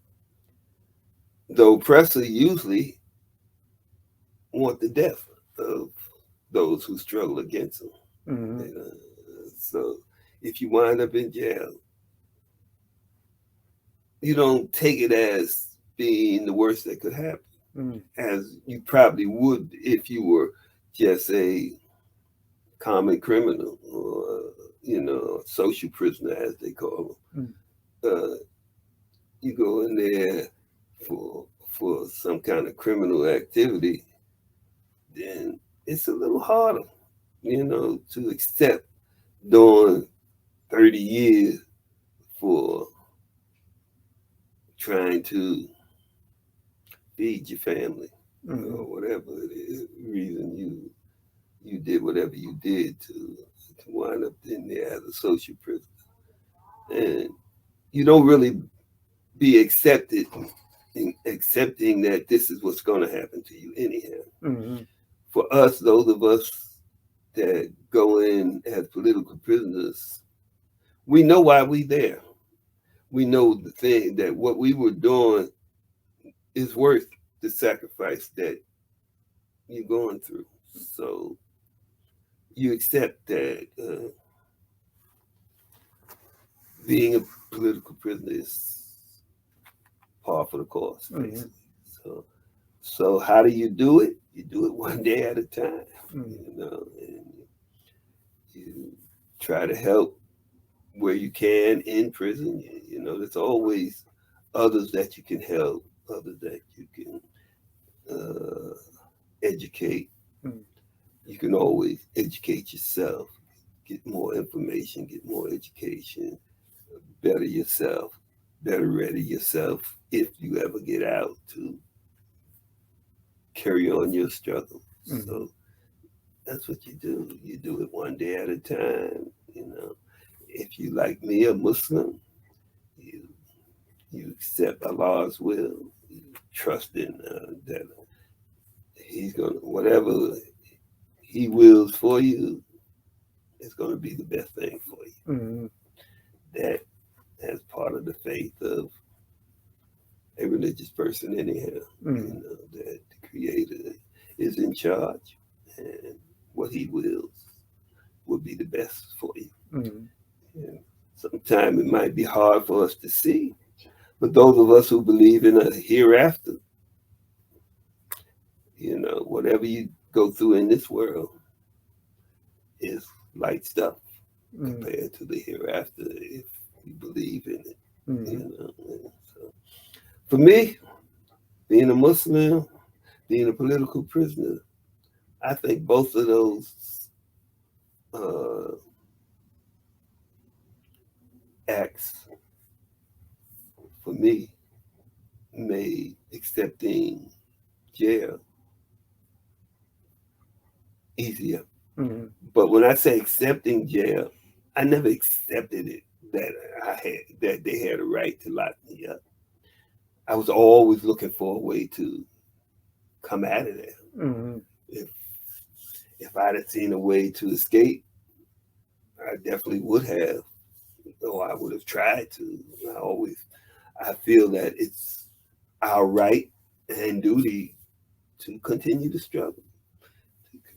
the oppressor usually want the death of those who struggle against them.
Hmm.
You know? So if you wind up in jail, you don't take it as being the worst that could happen,
Mm.
as you probably would if you were just a common criminal or social prisoner as they call
Mm.
them. You go in there for some kind of criminal activity, then it's a little harder, to accept doing 30 years for trying to feed your family,
Hmm.
or whatever it is, reason you did whatever you did to wind up in there as a social prisoner. And you don't really be accepting that this is what's going to happen to you anyhow.
Hmm.
For us, those of us that go in as political prisoners, we know why we there. We know the thing that what we were doing is worth the sacrifice that you're going through. So you accept that being a political prisoner is par for the course,
Hmm.
basically. So how do you do it? You do it one day at a time,
Hmm.
and you try to help where you can in prison. There's always others that you can help, others that you can educate.
Hmm.
You can always educate yourself, get more information, get more education, better yourself, better ready yourself if you ever get out to carry on your struggle.
Hmm.
So that's what you do. You do it one day at a time. If you like me, a Muslim, you you accept Allah's will. You trust in that He's gonna whatever He wills for you is gonna be the best thing for you.
Hmm.
That as part of the faith of a religious person, anyhow.
Hmm.
That the Creator is in charge, and what He wills will be the best for you.
Hmm.
Yeah. Sometimes it might be hard for us to see, but those of us who believe in a hereafter, whatever you go through in this world is light stuff. compared to the hereafter if you believe in it. You know. And so, for me, being a Muslim, being a political prisoner, I think both of those acts for me made accepting jail easier. But when I say accepting jail, I never accepted it that they had a right to lock me up. I was always looking for a way to come out of there. If I'd have seen a way to escape, I definitely would have, or I would have tried to. I feel that it's our right and duty to continue to struggle.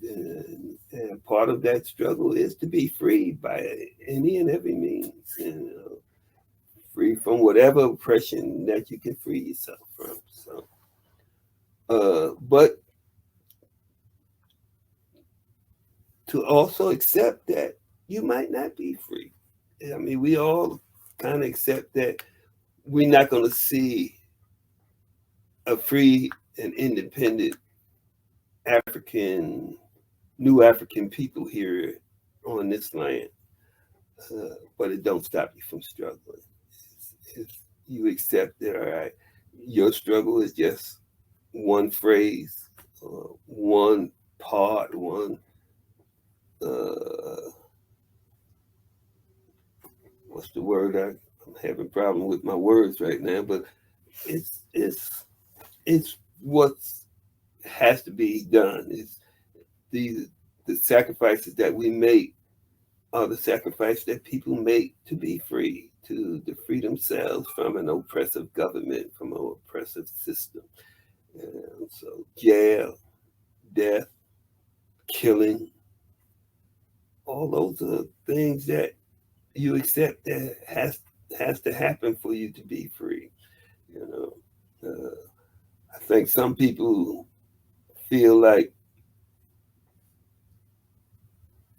And part of that struggle is to be free by any and every means, free from whatever oppression that you can free yourself from. So, but to also accept that you might not be free. I mean, we all kind of accept that we're not going to see a free and independent new African people here on this land, but it don't stop you from struggling. If you accept that, all right, your struggle is just one phrase, one part, what's the word? I'm having a problem with my words right now, but it's what has to be done. It's the sacrifices that we make are the sacrifice that people make to be free, to free themselves from an oppressive government, from an oppressive system. And so jail, death, killing, all those are things that you accept that has to happen for you to be free. I think some people feel like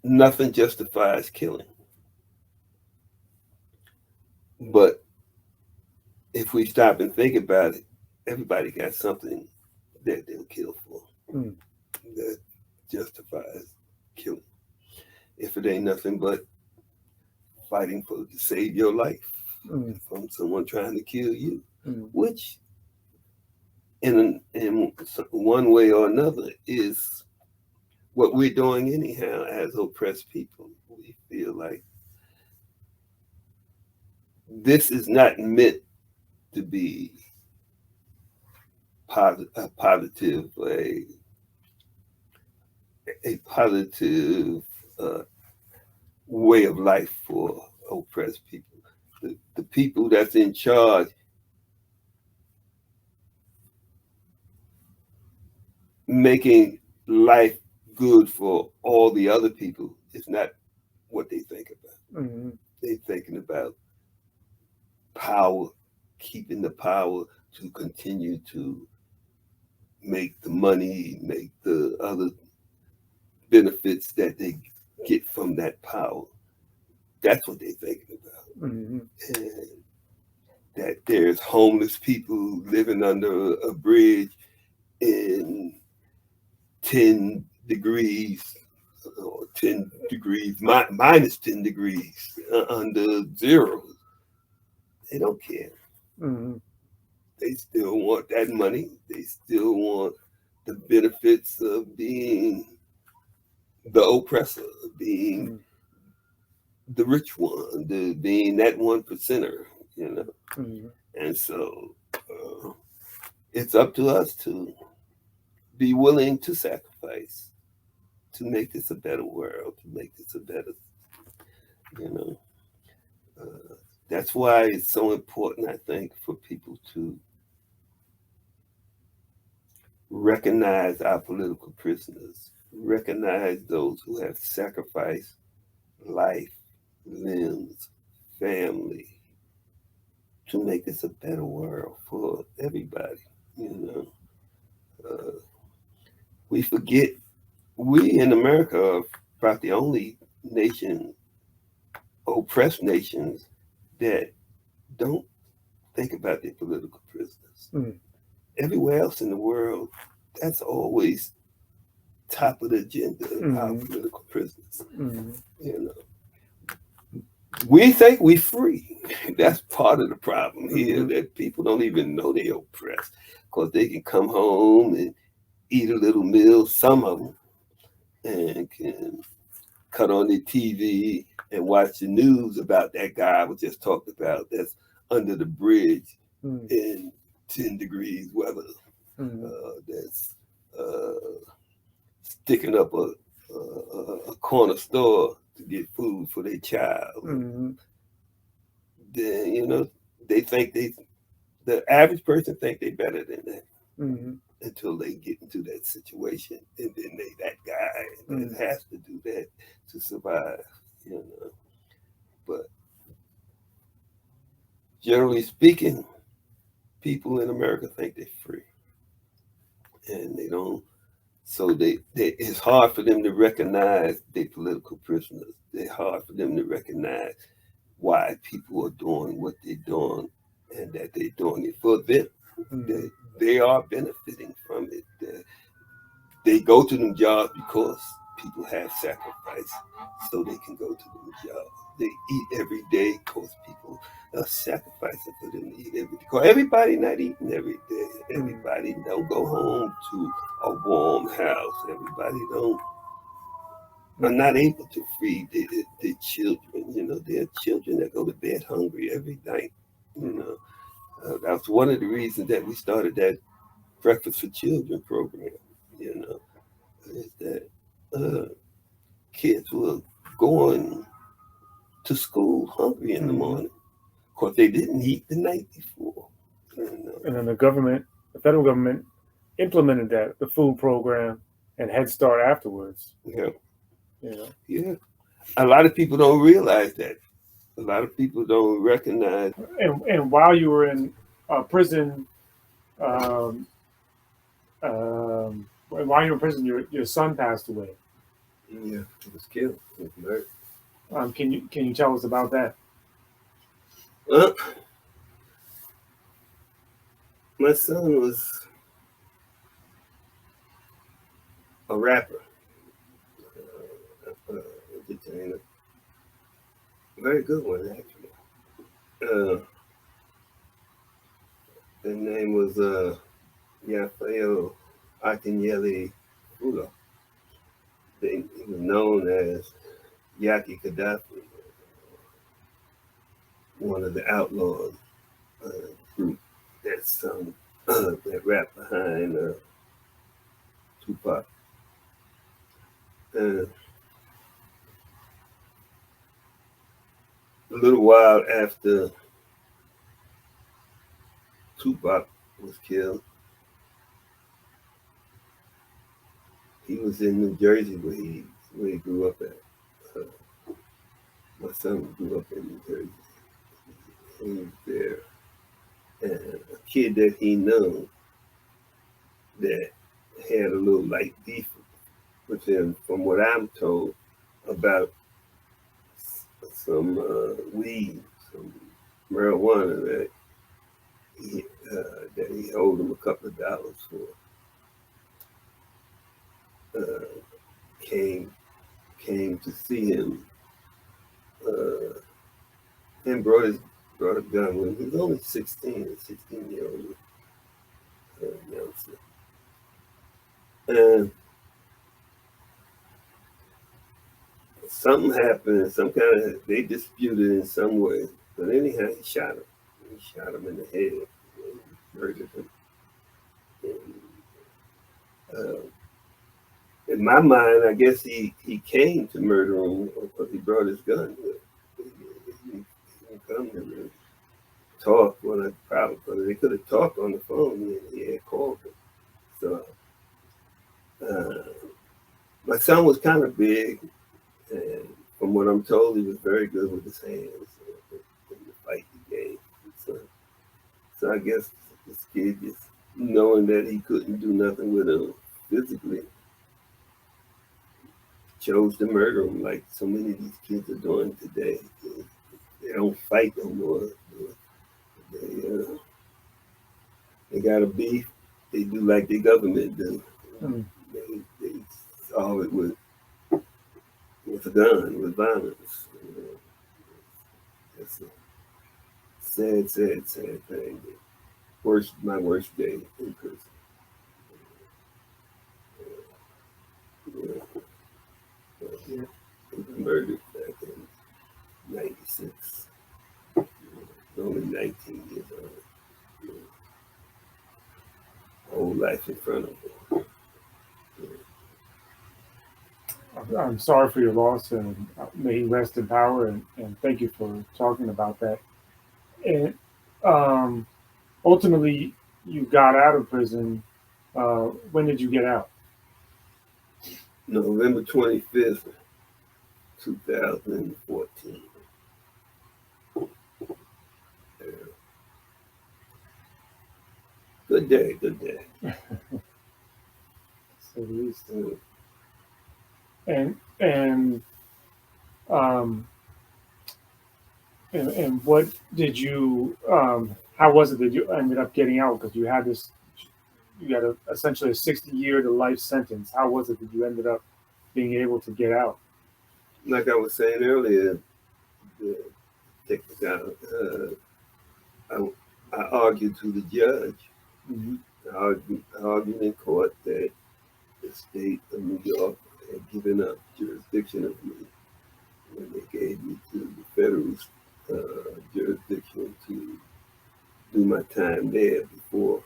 nothing justifies killing. But if we stop and think about it, everybody got something that they'll kill for that justifies killing. If it ain't nothing but fighting to save your life from someone trying to kill you, which in one way or another is what we're doing anyhow as oppressed people. We feel like this is not meant to be a positive way of life for oppressed people. The people that's in charge making life good for all the other people is not what they think about. They're thinking about power, keeping the power to continue to make the money, make the other benefits that they get from that power. That's what they're thinking about. And that there's homeless people living under a bridge in 10 degrees or 10 degrees, minus 10 degrees under zero. They don't care. They still want that money. They still want the benefits of being the oppressor, being the rich one, being that 1%er, And so it's up to us to be willing to sacrifice to make this a better world, to make this a better, that's why it's so important, I think, for people to recognize our political prisoners, recognize those who have sacrificed life, limbs, family, to make this a better world for everybody. We forget we in America are about the only nation oppressed nations that don't think about their political prisoners.
Mm.
Everywhere else in the world, that's always top of the agenda, our political prisoners. You know, we think we're free. That's part of the problem here, that people don't even know they're oppressed, because they can come home and eat a little meal, some of them, and can cut on their TV and watch the news about that guy I was just talked about that's under the bridge in 10 degrees weather, that's sticking up a corner store to get food for their child. Then, you know, they think the average person think they better than that until they get into that situation, and then they that guy that has to do that to survive, you know. But generally speaking, people in America think they're free, and they don't. So they it's hard for them to recognize their political prisoners. It's hard for them to recognize why people are doing what they're doing, and that they're doing it for them. That they are benefiting from it. They go to them jobs because people have sacrificed, so they can go to them jobs. They eat every day because people are sacrificing for them to eat every day. Because everybody not eating every day. Everybody don't go home to a warm house. Everybody are not able to feed their children. You know, there are children that go to bed hungry every night. You know, that's one of the reasons that we started that Breakfast for Children program. You know, is that kids were going to school hungry in the morning because they didn't eat the night before. You know?
And then the federal government, implemented the food program and Head Start afterwards.
Yeah.
You know?
Yeah. A lot of people don't realize that. A lot of people don't recognize.
And while you were in prison, while you were in prison, your son passed away.
Yeah, he was killed. He was murdered.
Can you tell us about that?
My son was a rapper, entertainer, very good one actually. His name was Yafael Akinyele Fulo. He was known as Yaki Gaddafi, one of the outlaws group that rap behind Tupac. A little while after Tupac was killed, he was in New Jersey where he grew up at. My son grew up in New Jersey. He was there. And a kid that he knew that had a little light beef with him, from what I'm told, about some weed, some marijuana that he owed him a couple of dollars for. Came to see him and brought a gun with him. He was only 16, a 16-year-old youngster. And something happened, they disputed in some way. But anyhow, he shot him. He shot him in the head and murdered him. And, in my mind, I guess he came to murder him because he brought his gun with him. He didn't come to talk when I probably, because they could have talked on the phone and he had called him. So my son was kind of big, and from what I'm told, he was very good with his hands in the fight game. So I guess this kid, just knowing that he couldn't do nothing with him physically, chose to murder them like so many of these kids are doing today. They don't fight no more. They got a beef. They do like the government do.
Mm.
They solve it with a gun, with violence. It's a sad, sad, sad thing. My worst day in prison. Yeah. He was murdered back in '96. Only 19 years old. Whole life in front of him.
I'm sorry for your loss, and may he rest in power. And thank you for talking about that. And um, ultimately, you got out of prison. When did you get out?
November 25th, 2014. Yeah. Good day, good day.
So at least, and um, and what did you? How was it that you ended up getting out? Because you had this, you got essentially a 60-year to life sentence. How was it that you ended up being able to get out?
Like I was saying earlier, take this out. I argued to the judge.
Mm-hmm.
I argued in court that the state of New York had given up jurisdiction of me when they gave me to the federal jurisdiction to do my time there before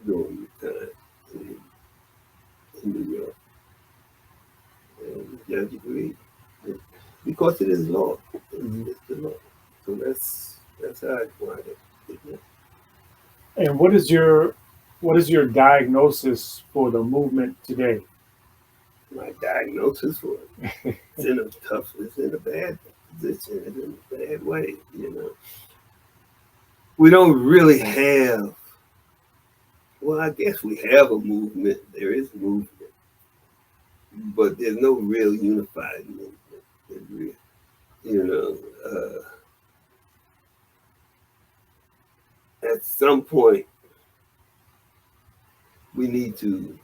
doing the time in New York. And the judge agreed because it is law.
Mm-hmm.
It's the law. So that's how I find it.
And what is your diagnosis for the movement today?
My diagnosis for it. It's in a bad position, it's in a bad way, We don't really have, well, I guess we have a movement. There is movement, but there's no real unified movement. At some point, we need to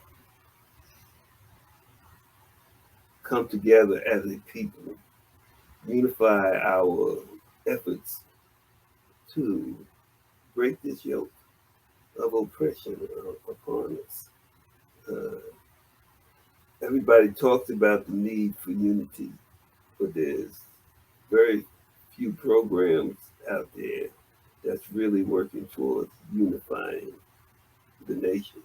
come together as a people, unify our efforts to break this yoke of oppression upon us. Everybody talks about the need for unity, but there's very few programs out there that's really working towards unifying the nation.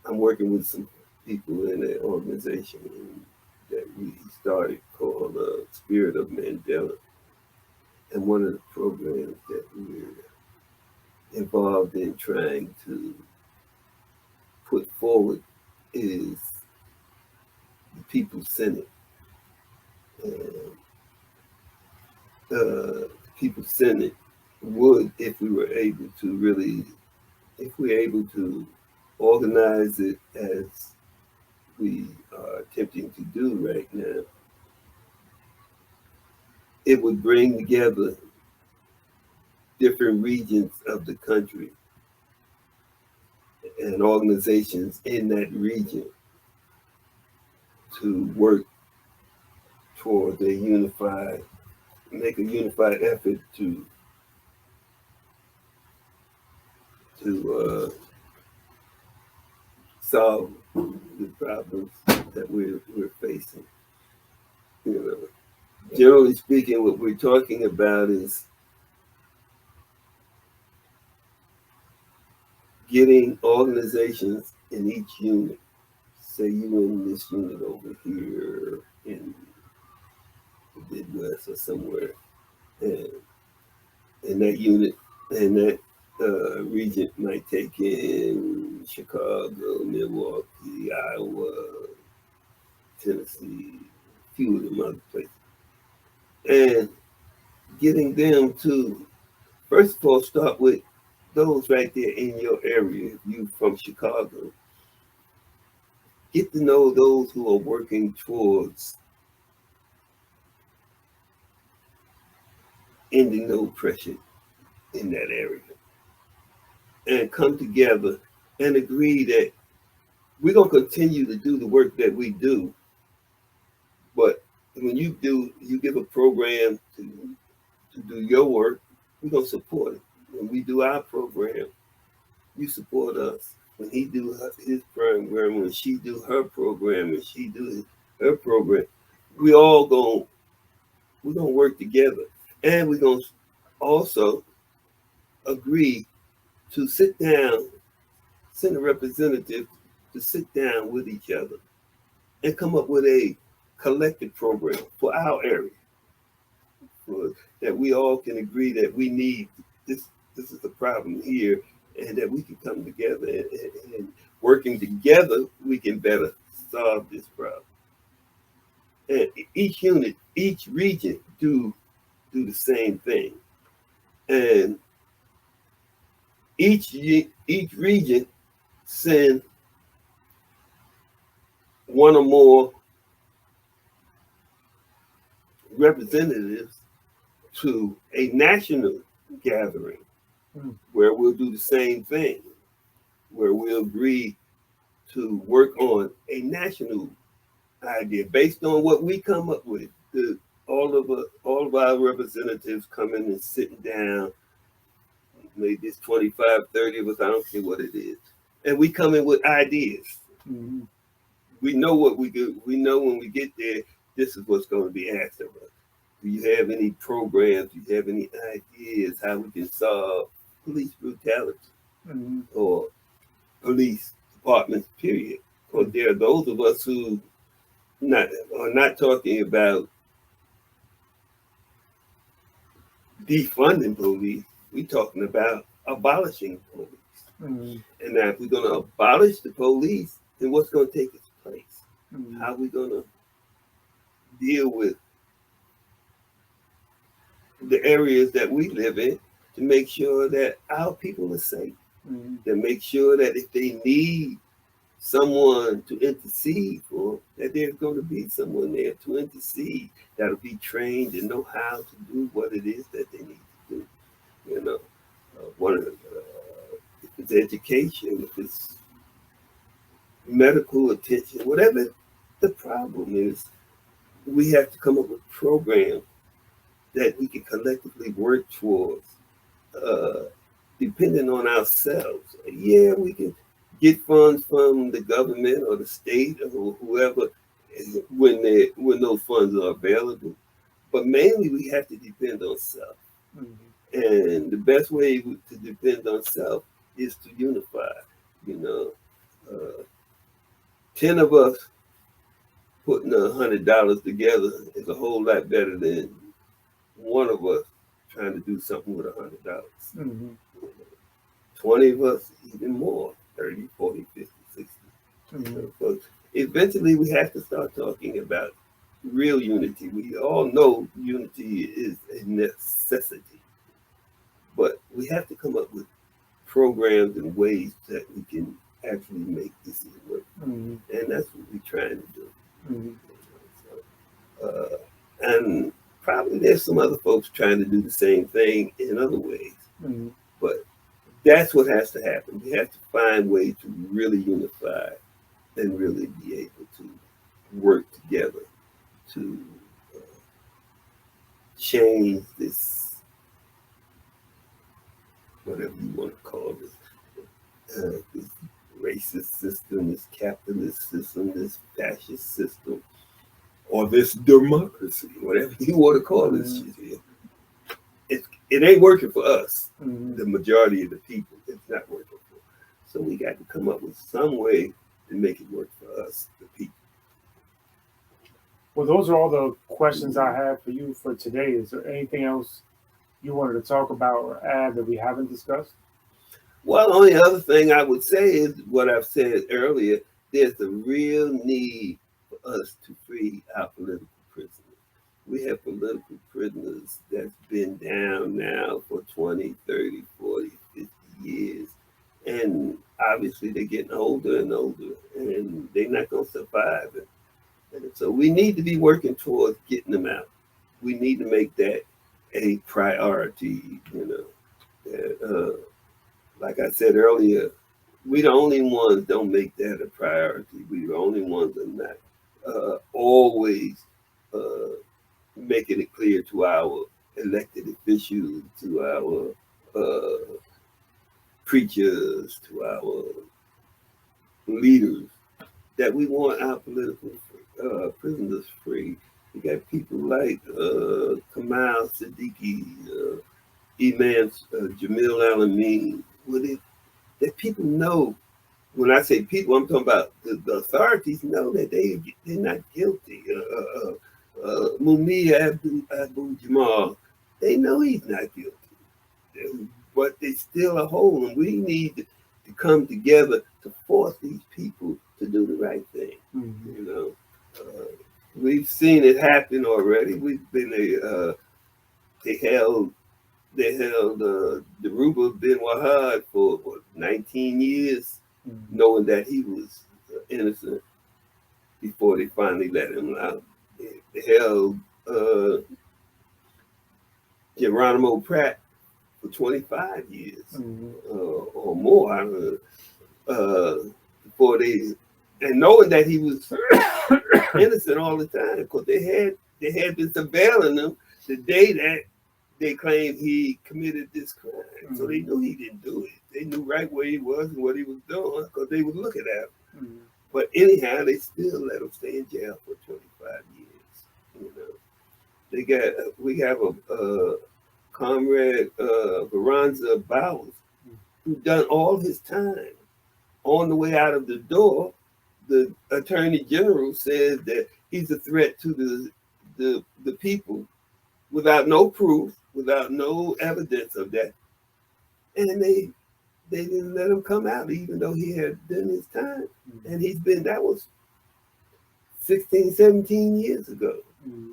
I'm working with some people in an organization that we started called Spirit of Mandela. And one of the programs that we're involved in trying to put forward is the People's Senate. The People's Senate would, if we were able to organize it as we are attempting to do right now, it would bring together different regions of the country and organizations in that region to work toward make a unified effort to solve the problems that we're facing. Generally speaking, what we're talking about is getting organizations in each unit. Say you in this unit over here in the Midwest or somewhere, and that unit and that region might take in Chicago, Milwaukee, Iowa, Tennessee, a few of them other places. And getting them to, first of all, start with those right there in your area. If you from Chicago, get to know those who are working towards ending the oppression in that area, and come together and agree that we're going to continue to do the work that we do. But when you give a program to do your work, we're going to support it. When we do our program, you support us. When he do his program, when she do her program, and she do her program, we all we're gonna work together, and we're gonna also agree to sit down, send a representative to sit down with each other and come up with a collective program for our area, for, that we all can agree that we need this. This is the problem here, and that we can come together and working together, we can better solve this problem. And each unit, each region do the same thing, and each region send one or more representatives to a national gathering where we'll do the same thing, where we'll agree to work on a national idea based on what we come up with. All of our representatives coming and sitting down, maybe it's 25, 30 of us, I don't care what it is. And we come in with ideas.
Mm-hmm.
We know what we do. We know when we get there, this is what's going to be asked of us. Do you have any programs? Do you have any ideas how we can solve police brutality or police departments, period? Because there are those of us who are not talking about defunding police. We're talking about abolishing police. And now if we're going to abolish the police, then what's going to take its place? How are we going to deal with the areas that we live in to make sure that our people are safe? To make sure that if they need someone to intercede for, that there's going to be someone there to intercede that'll be trained and know how to do what it is that they need to do. You know, if it's education, if it's medical attention, whatever the problem is, we have to come up with programs that we can collectively work towards, depending on ourselves. Yeah, we can get funds from the government or the state or whoever when those funds are available, but mainly we have to depend on self. And the best way to depend on self is to unify. You know, 10 of us putting $100 together is a whole lot better than one of us trying to do something with $100. 20 of us, even more, 30, 40, 50, 60. So eventually we have to start talking about real unity. We all know unity is a necessity, but we have to come up with programs and ways that we can actually make this work. And that's what we're trying to do. And probably there's some other folks trying to do the same thing in other ways. But that's what has to happen. We have to find ways to really unify and really be able to work together to change this, whatever you want to call this racist system, this capitalist system, this fascist system, or this democracy, whatever you want to call this shit here. It ain't working for us, the majority of the people. It's not working for. So we got to come up with some way to make it work for us, the people.
Well, those are all the questions I have for you for today. Is there anything else you wanted to talk about or add that we haven't discussed?
Well, the only other thing I would say is what I've said earlier. There's a real need for us to free our political prisoners. We have political prisoners that's been down now for 20, 30, 40, 50 years. And obviously they're getting older and older, and they're not going to survive it. And so we need to be working towards getting them out. We need to make that a priority. Like I said earlier, we the only ones don't make that a priority. We the only ones that are not always uh, making it clear to our elected officials, to our preachers, to our leaders, that we want our political prisoners free. We got people like Kamal Siddiqui, Imam Jamil Alameen. That people know. When I say people, I'm talking about the authorities know that they're not guilty. Mumia Abu Jamal, they know he's not guilty, but they still a whole, and we need to come together to force these people to do the right thing. We've seen it happen already. We've been they held Deruba bin Wahad for 19 years, knowing that he was innocent before they finally let him out. They held Geronimo Pratt for 25 years or more before they, and knowing that he was innocent all the time, because they had been surveilling him the day that they claimed he committed this crime. So they knew he didn't do it. They knew right where he was and what he was doing, because they were looking at him. But anyhow, they still let him stay in jail for 25 years. We have a comrade Veranza Bowers, who done all his time. On the way out of the door, the Attorney General says that he's a threat to the people, without no proof, without no evidence of that. And they didn't let him come out, even though he had done his time. And that was 16, 17 years ago.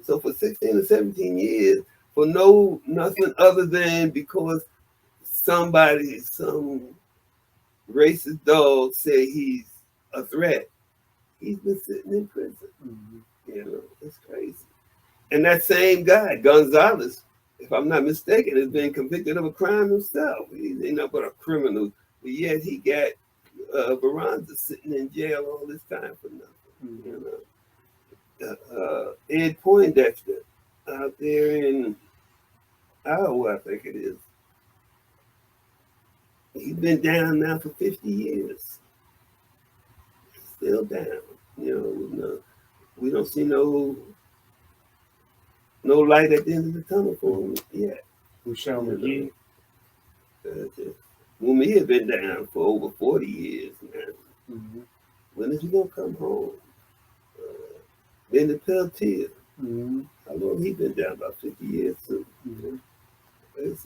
So for 16 or 17 years, for nothing other than because some racist dog say he's a threat, he's been sitting in prison. It's crazy. And that same guy, Gonzalez, if I'm not mistaken, has been convicted of a crime himself. He's not but a criminal, but yet he got Veranza sitting in jail all this time for nothing. Ed Poindexter out there in Iowa, I think it is. He's been down now for 50 years. Still down. We don't see no light at the end of the tunnel for him yet.
Michelle McGee.
Wumi had been down for over 40 years now. When is he gonna come home? Benny Peltier. How long he been down? About 50 years too. There's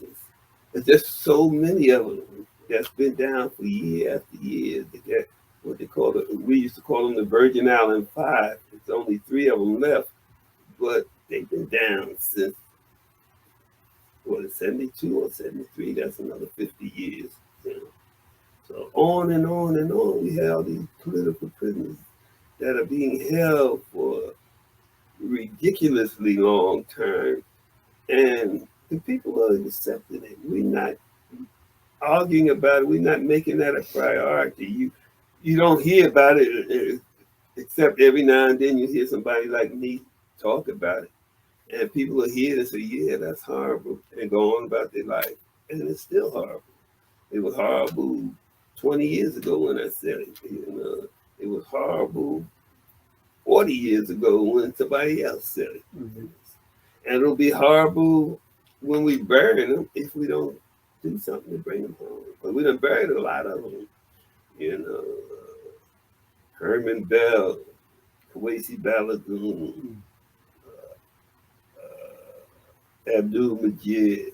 just so many of them that's been down for year after year. They got what they call we used to call them the Virgin Island Five. There's only 3 of them left, but they've been down since 72 or 73. That's another 50 years. So on and on and on, we have these political prisoners that are being held for ridiculously long term, and the people are accepting it. We're not arguing about it. We're not making that a priority. You don't hear about it except every now and then you hear somebody like me talk about it, and people are here to say, "Yeah, that's horrible," and go on about their life, and it's still horrible. It was horrible 20 years ago when I said it. It was horrible 40 years ago when somebody else said it. And it'll be horrible when we bury them if we don't do something to bring them home. But we done buried a lot of them. Herman Bell, Kwesi Balagoon, Abdul Majid,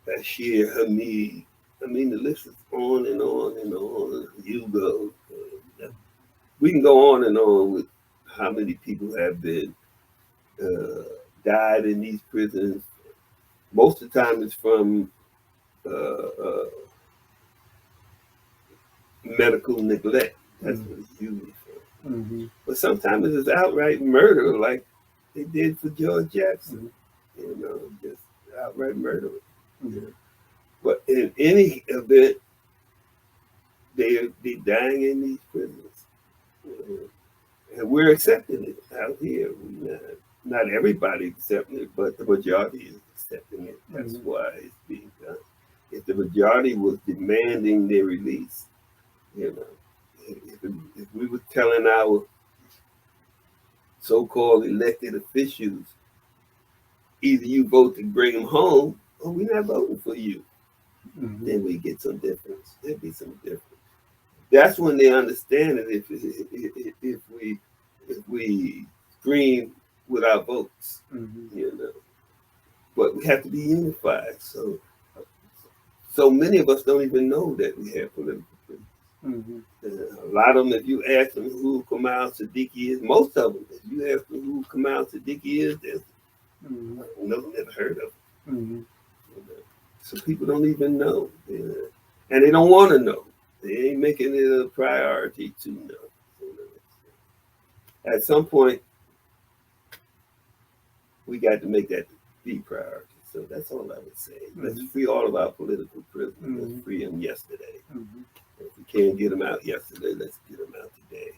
Bashir Hamid. I mean, the list is on and on and on. Hugo. We can go on and on with how many people have been died in these prisons. Most of the time it's from medical neglect. That's what it's usually for.
Mm-hmm.
But sometimes it's outright murder, like they did for George Jackson. You know, just outright murder.
Mm-hmm.
But in any event, they're dying in these prisons. And we're accepting it out here. Not everybody accepting it, but the majority is accepting it. That's why it's being done. If the majority was demanding their release, you know, if we were telling our so-called elected officials, either you vote to bring them home, or we're not voting for you, then we get some difference. There'll be some difference. That's when they understand it. If we scream with our votes, you know. But we have to be unified. So many of us don't even know that we have political prisoners. A lot of them, if you ask them who Kamal Siddiqui is, most of them, if you ask them who Kamal Siddiqui is, there's never heard of him. You know? So people don't even know, you know? And they don't want to know. They ain't making it a priority to know. You know? At some point, we got to make that be priority. So that's all I would say. Let's free all of our political prisoners. Let's free them yesterday. If we can't get them out yesterday, let's get them out today.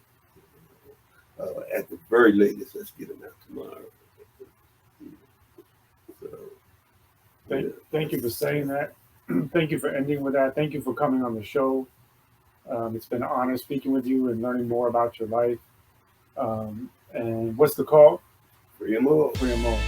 At the very latest, let's get them out tomorrow. So,
thank you for saying that. Thank you for ending with that. Thank you for coming on the show. It's been an honor speaking with you and learning more about your life. And what's the call?
Free them all.
Free them all.